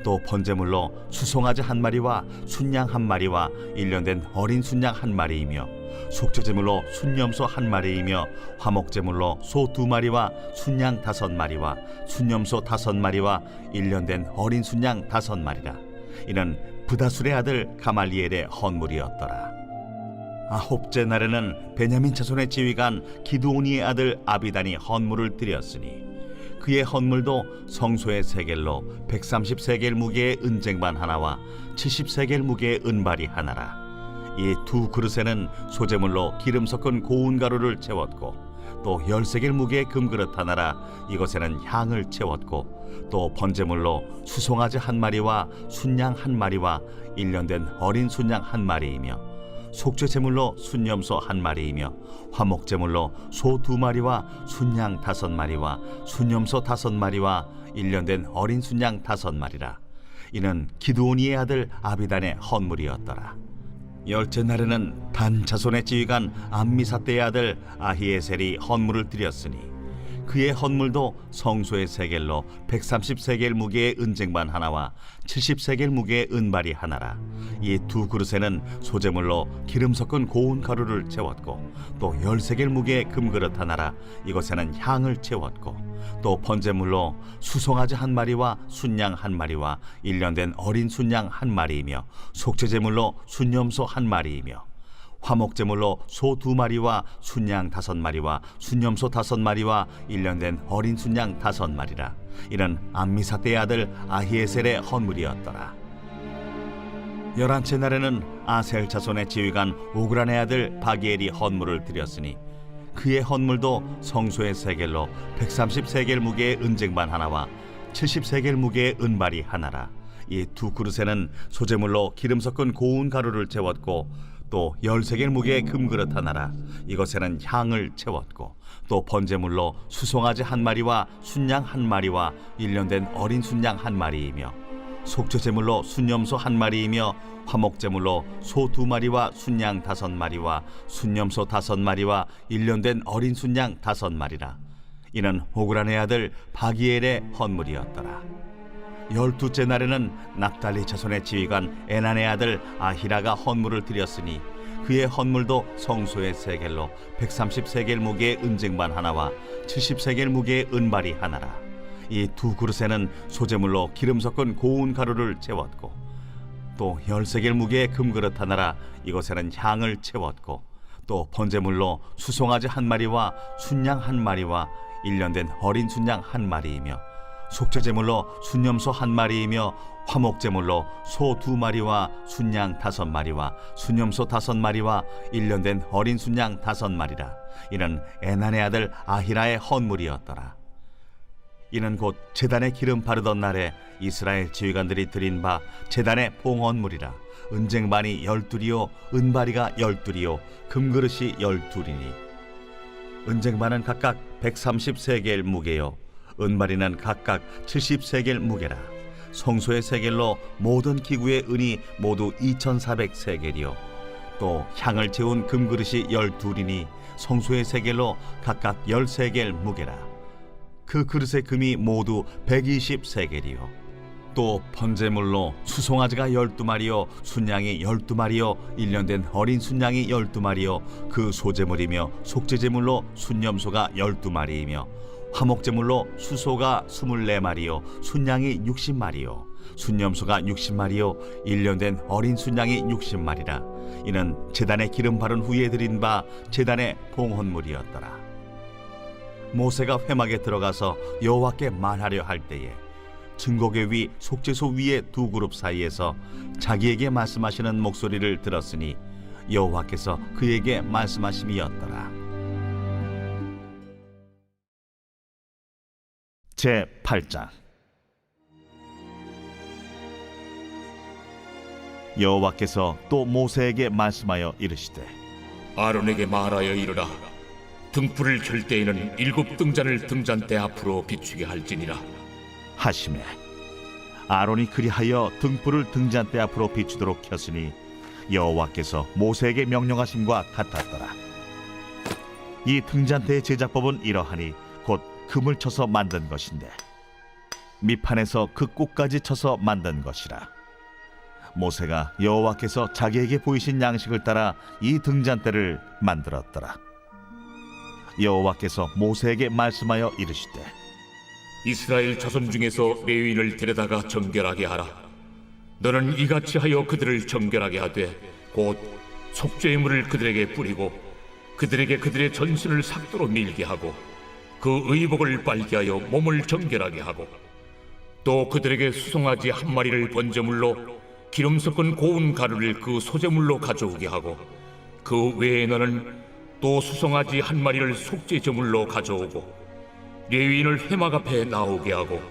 또 번제물로 수송아지 한 마리와 순양 한 마리와 1년 된 어린 순양 한 마리이며 속죄제물로 순염소 한 마리이며 화목제물로 소 2마리와 순양 5마리와 순염소 5마리와 1년 된 어린 순양 5마리라. 이는 브다술의 아들 가말리엘의 헌물이었더라. 아홉째 날에는 베냐민 자손의 지휘관 기드오니의 아들 아비단이 헌물을 드렸으니 그의 헌물도 성소의 세겔로 130세겔 무게의 은쟁반 하나와 70세겔 무게의 은발이 하나라. 이 두 그릇에는 소제물로 기름 섞은 고운 가루를 채웠고 또 10세겔 무게의 금그릇 하나라 이것에는 향을 채웠고 또 번제물로 수송아지 한 마리와 순양 한 마리와 1년 된 어린 순양 한 마리이며 속죄제물로 순염소 한 마리이며 화목제물로 소 2마리와 순양 5마리와 순염소 5마리와 1년 된 어린 순양 5마리라. 이는 기드오니의 아들 아비단의 헌물이었더라. 10째 날에는 단 자손의 지휘관 암미사대의 아들 아히에셀이 헌물을 드렸으니 그의 헌물도 성소의 세겔로 130세겔 무게의 은쟁반 하나와 70세겔 무게의 은발이 하나라. 이 두 그릇에는 소제물로 기름 섞은 고운 가루를 채웠고 또 10세겔 무게의 금그릇 하나라 이것에는 향을 채웠고 또 번제물로 수송아지 한 마리와 순양 한 마리와 1년 된 어린 순양 한 마리이며 속죄제물로 순염소 한 마리이며 화목제물로 소 2마리와 순양 5마리와 순염소 5마리와 1년 된 어린 순양 5마리라. 이는 암미사대의 아들 아히에셀의 헌물이었더라. 11째 날에는 아셀 자손의 지휘관 오그란의 아들 바기엘이 헌물을 드렸으니 그의 헌물도 성소의 세겔로 130세겔 무게의 은쟁반 하나와 70세겔 무게의 은발이 하나라. 이 두 그릇에는 소제물로 기름 섞은 고운 가루를 채웠고 또 10세겔 무게의 금그릇 하나라 이것에는 향을 채웠고 또 번제물로 수송아지 한 마리와 순양 한 마리와 1년 된 어린 순양 한 마리이며 속죄제물로 순염소 한 마리이며 화목제물로 소 2마리와 순양 5마리와 순염소 5마리와 1년 된 어린 순양 5마리라. 이는 오그란의 아들 바기엘의 헌물이었더라. 12째 날에는 납달리 자손의 지휘관 에난의 아들 아히라가 헌물을 드렸으니 그의 헌물도 성소의 세겔로 130세겔 무게의 은쟁반 하나와 70세겔 무게의 은발이 하나라. 이 두 그릇에는 소제물로 기름 섞은 고운 가루를 채웠고 또 10세겔 무게의 금그릇 하나라 이것에는 향을 채웠고 또 번제물로 수송아지 한 마리와 순양 한 마리와 1년 된 어린 순양 한 마리이며 속죄제물로 순염소 한 마리이며 화목제물로 소 2마리와 순양 5마리와 순염소 5마리와 1년 된 어린 순양 5마리라. 이는 에난의 아들 아히라의 헌물이었더라. 이는 곧 제단에 기름 바르던 날에 이스라엘 지휘관들이 드린 바 제단의 봉헌물이라. 은쟁반이 12이요 은바리가 12이요 금그릇이 12이니 은쟁반은 각각 130세겔 무게요 은바리는 각각 70세겔 무게라. 성소의 세겔로 모든 기구의 은이 모두 2400세겔이요 또 향을 채운 금그릇이 12이니 성소의 세겔로 각각 10세겔 무게라. 그 그릇의 금이 모두 120세겔이요 또 번제물로 수송아지가 12마리요 순양이 12마리요 1년 된 어린 순양이 12마리요 그 소제물이며 속죄제물로 순염소가 12마리이며 화목제물로 수소가 24마리요 순양이 60마리요 순염소가 60마리요 1년 된 어린 순양이 60마리라. 이는 제단에 기름 바른 후에 드린 바 제단의 봉헌물이었더라. 모세가 회막에 들어가서 여호와께 말하려 할 때에 증거궤 위 속죄소 위의 두 그룹 사이에서 자기에게 말씀하시는 목소리를 들었으니 여호와께서 그에게 말씀하심이었더라. 제8장 여호와께서 또 모세에게 말씀하여 이르시되 아론에게 말하여 이르라. 등불을 켤 때에는 7 등잔을 등잔대 앞으로 비추게 할지니라. 하시매 아론이 그리하여 등불을 등잔대 앞으로 비추도록 켰으니 여호와께서 모세에게 명령하심과 같았더라. 이 등잔대의 제작법은 이러하니 곧 금을 쳐서 만든 것인데 밑판에서 그 꼭까지 쳐서 만든 것이라. 모세가 여호와께서 자기에게 보이신 양식을 따라 이 등잔대를 만들었더라. 여호와께서 모세에게 말씀하여 이르시되 이스라엘 자손 중에서 레위인을 데려다가 정결하게 하라. 너는 이같이 하여 그들을 정결하게 하되 곧 속죄의 물을 그들에게 뿌리고 그들에게 그들의 전신을 삭도로 밀게 하고 그 의복을 빨게 하여 몸을 정결하게 하고 또 그들에게 수송아지 한 마리를 번제물로 기름 섞은 고운 가루를 그 소제물로 가져오게 하고 그 외에 너는 또 수송아지 한 마리를 속죄 제물로 가져오고 레위인을 회막 앞에 나오게 하고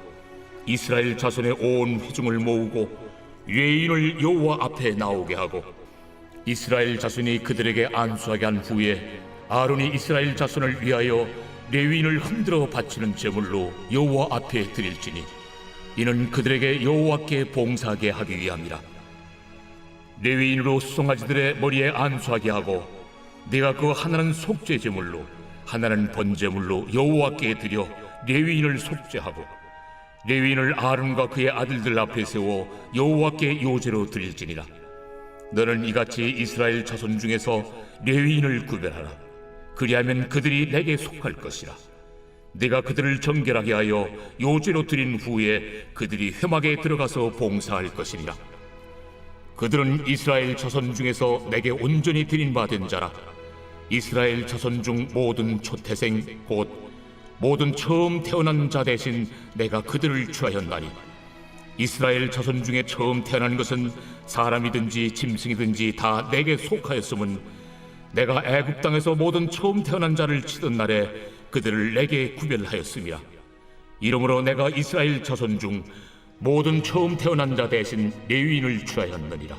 이스라엘 자손의 온 회중을 모으고 레위인을 여호와 앞에 나오게 하고 이스라엘 자손이 그들에게 안수하게 한 후에 아론이 이스라엘 자손을 위하여 레위인을 흔들어 바치는 제물로 여호와 앞에 드릴지니 이는 그들에게 여호와께 봉사하게 하기 위함이라. 레위인으로 수송아지들의 머리에 안수하게 하고 네가 그 하나는 속죄 제물로 하나는 번제물로 여호와께 드려 레위인을 속죄하고 레위인을 아론과 그의 아들들 앞에 세워 여호와께 요제로 드릴지니라. 너는 이같이 이스라엘 자손 중에서 레위인을 구별하라. 그리하면 그들이 내게 속할 것이라. 네가 그들을 정결하게 하여 요제로 드린 후에 그들이 회막에 들어가서 봉사할 것이니라. 그들은 이스라엘 자손 중에서 내게 온전히 드린 바 된 자라. 이스라엘 자손 중 모든 초태생 곧 모든 처음 태어난 자 대신 내가 그들을 취하였나니 이스라엘 자손 중에 처음 태어난 것은 사람이든지 짐승이든지 다 내게 속하였음은 내가 애굽 땅에서 모든 처음 태어난 자를 치던 날에 그들을 내게 구별하였음이라. 이러므로 내가 이스라엘 자손 중 모든 처음 태어난 자 대신 레위인을 취하였느니라.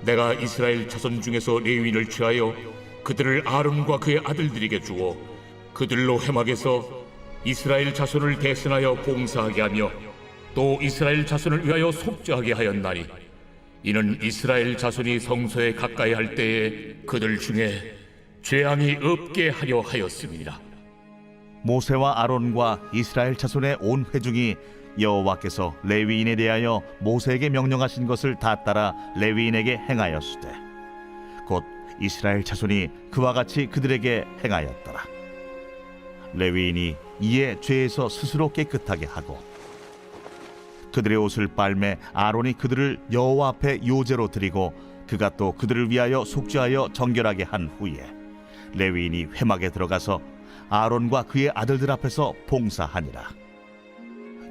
내가 이스라엘 자손 중에서 레위인을 취하여 그들을 아론과 그의 아들들에게 주어 그들로 회막에서 이스라엘 자손을 대신하여 봉사하게 하며 또 이스라엘 자손을 위하여 속죄하게 하였나니 이는 이스라엘 자손이 성소에 가까이 할 때에 그들 중에 죄악이 없게 하려 하였음이니라. 모세와 아론과 이스라엘 자손의 온 회중이 여호와께서 레위인에 대하여 모세에게 명령하신 것을 다 따라 레위인에게 행하였으되 곧 이스라엘 자손이 그와 같이 그들에게 행하였더라. 레위인이 이에 죄에서 스스로 깨끗하게 하고 그들의 옷을 빨매 아론이 그들을 여호와 앞에 요제로 드리고 그가 또 그들을 위하여 속죄하여 정결하게 한 후에 레위인이 회막에 들어가서 아론과 그의 아들들 앞에서 봉사하니라.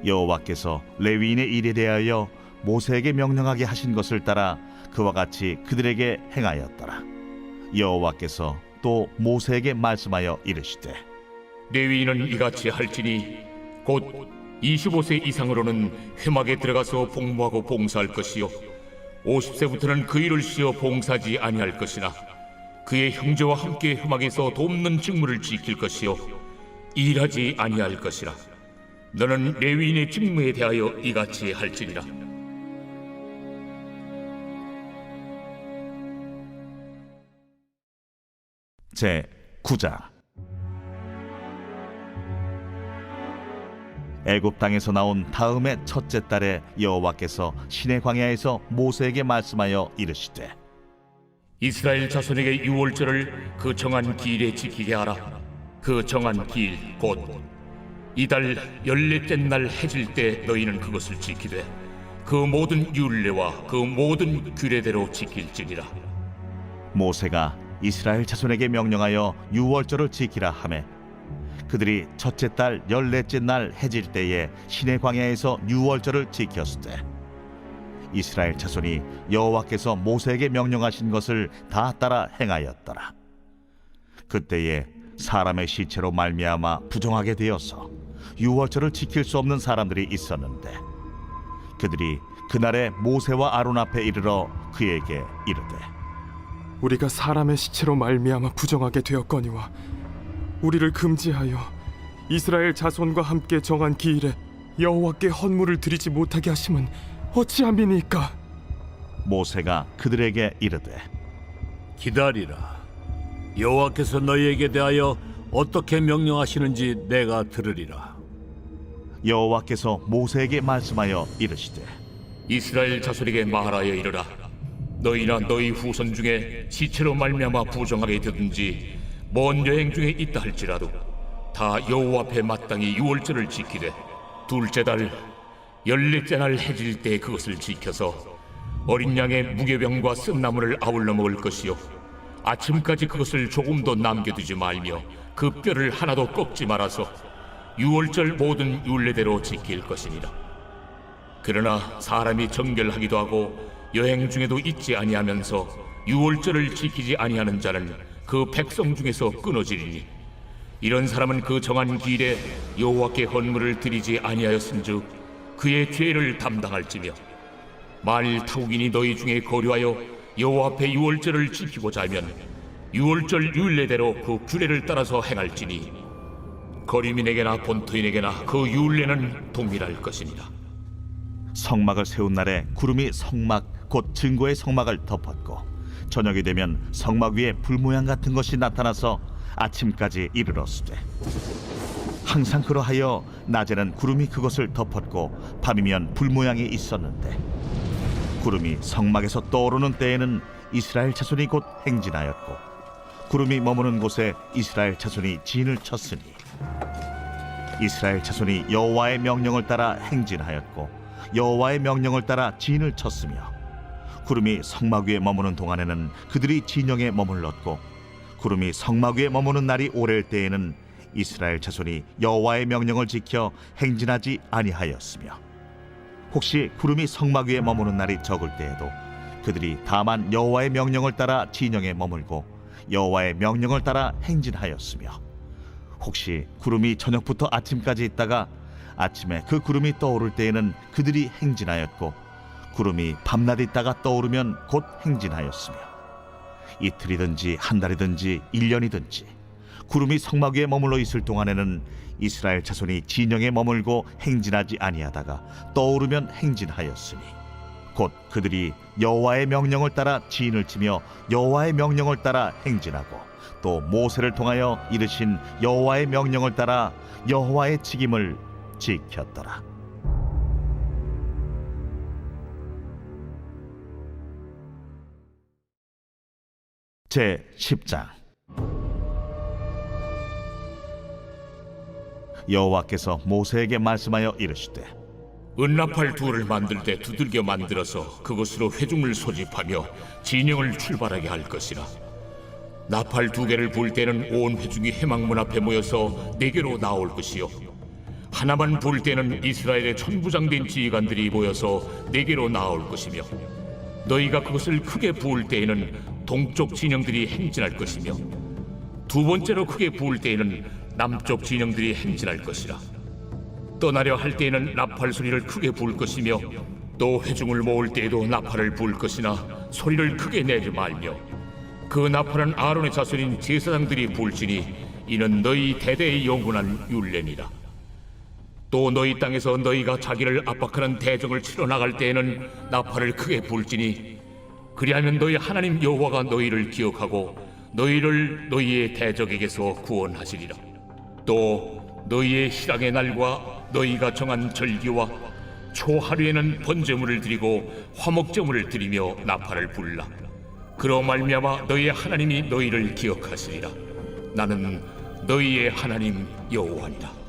여호와께서 레위인의 일에 대하여 모세에게 명령하게 하신 것을 따라 그와 같이 그들에게 행하였더라. 여호와께서 또 모세에게 말씀하여 이르시되 레위인은 이같이 할지니 곧 25세 이상으로는 회막에 들어가서 복무하고 봉사할 것이요 50세부터는 그 일을 쉬어 봉사하지 아니할 것이나 그의 형제와 함께 회막에서 돕는 직무를 지킬 것이요 일하지 아니할 것이라. 너는 레위인의 직무에 대하여 이같이 할지니라. 제 9장. 애굽 땅에서 나온 다음의 첫째 달에 여호와께서 시내 광야에서 모세에게 말씀하여 이르시되 이스라엘 자손에게 유월절을 그 정한 기일에 지키게 하라. 그 정한 기일 곧 이달 14째 날 해질 때 너희는 그것을 지키되 그 모든 율례와 그 모든 규례대로 지킬지니라. 모세가 이스라엘 자손에게 명령하여 유월절을 지키라 하매 그들이 첫째 달 14째 날 해질 때에 시내 광야에서 유월절을 지켰으되 이스라엘 자손이 여호와께서 모세에게 명령하신 것을 다 따라 행하였더라. 그때에 사람의 시체로 말미암아 부정하게 되어서 유월절을 지킬 수 없는 사람들이 있었는데 그들이 그날에 모세와 아론 앞에 이르러 그에게 이르되 우리가 사람의 시체로 말미암아 부정하게 되었거니와 우리를 금지하여 이스라엘 자손과 함께 정한 기일에 여호와께 헌물을 드리지 못하게 하심은 어찌함이니까? 모세가 그들에게 이르되 기다리라. 여호와께서 너희에게 대하여 어떻게 명령하시는지 내가 들으리라. 여호와께서 모세에게 말씀하여 이르시되 이스라엘 자손에게 말하여 이르라. 너희나 너희 후손 중에 시체로 말미암아 부정하게 되든지 먼 여행 중에 있다 할지라도 다 여호와 앞에 마땅히 유월절을 지키되 둘째 달 14째 날 해질 때 그것을 지켜서 어린 양의 무교병과 쓴나물을 아울러 먹을 것이요 아침까지 그것을 조금도 남겨두지 말며 그 뼈를 하나도 꺾지 말아서 유월절 모든 율례대로 지킬 것이니라. 그러나 사람이 정결하기도 하고 여행 중에도 잊지 아니하면서 유월절을 지키지 아니하는 자는 그 백성 중에서 끊어지리니 이런 사람은 그 정한 기일에 여호와께 헌물을 드리지 아니하였은즉 그의 죄를 담당할지며 만일 타국인이 너희 중에 거류하여 여호와 앞에 유월절을 지키고자 하면 유월절 율례대로 그 규례를 따라서 행할지니 거류민에게나 본토인에게나 그 율례는 동일할 것이니라. 성막을 세운 날에 구름이 성막 곧 증거의 성막을 덮었고 저녁이 되면 성막 위에 불 모양 같은 것이 나타나서 아침까지 이르렀으되 항상 그러하여 낮에는 구름이 그것을 덮었고 밤이면 불 모양이 있었는데 구름이 성막에서 떠오르는 때에는 이스라엘 자손이 곧 행진하였고 구름이 머무는 곳에 이스라엘 자손이 진을 쳤으니 이스라엘 자손이 여호와의 명령을 따라 행진하였고 여호와의 명령을 따라 진을 쳤으며 구름이 성막 위에 머무는 동안에는 그들이 진영에 머물렀고 구름이 성막 위에 머무는 날이 오랠 때에는 이스라엘 자손이 여호와의 명령을 지켜 행진하지 아니하였으며 혹시 구름이 성막 위에 머무는 날이 적을 때에도 그들이 다만 여호와의 명령을 따라 진영에 머물고 여호와의 명령을 따라 행진하였으며 혹시 구름이 저녁부터 아침까지 있다가 아침에 그 구름이 떠오를 때에는 그들이 행진하였고 구름이 밤낮 있다가 떠오르면 곧 행진하였으며 이틀이든지 한 달이든지 1년이든지 구름이 성막 위에 머물러 있을 동안에는 이스라엘 자손이 진영에 머물고 행진하지 아니하다가 떠오르면 행진하였으니 곧 그들이 여호와의 명령을 따라 진을 치며 여호와의 명령을 따라 행진하고 또 모세를 통하여 이르신 여호와의 명령을 따라 여호와의 직임을 지켰더라. 제 10장. 여호와께서 모세에게 말씀하여 이르시되 은나팔 둘을 만들 때 두들겨 만들어서 그것으로 회중을 소집하며 진영을 출발하게 할 것이라. 나팔 2개를 불 때는 온 회중이 회막문 앞에 모여서 내게로 나올 것이요 하나만 불 때는 이스라엘의 천부장된 지휘관들이 모여서 내게로 나올 것이며 너희가 그것을 크게 부을 때에는 동쪽 진영들이 행진할 것이며 두 번째로 크게 부을 때에는 남쪽 진영들이 행진할 것이라. 떠나려 할 때에는 나팔 소리를 크게 부을 것이며 또 회중을 모을 때에도 나팔을 부을 것이나 소리를 크게 내지 말며 그 나팔은 아론의 자손인 제사장들이 부을지니 이는 너희 대대의 영원한 율례니라. 또 너희 땅에서 너희가 자기를 압박하는 대적을 치러 나갈 때에는 나팔을 크게 불지니 그리하면 너희 하나님 여호와가 너희를 기억하고 너희를 너희의 대적에게서 구원하시리라. 또 너희의 희락의 날과 너희가 정한 절기와 초하루에는 번제물을 드리고 화목제물을 드리며 나팔을 불라. 그로 말미암아 너희의 하나님이 너희를 기억하시리라. 나는 너희의 하나님 여호와니라.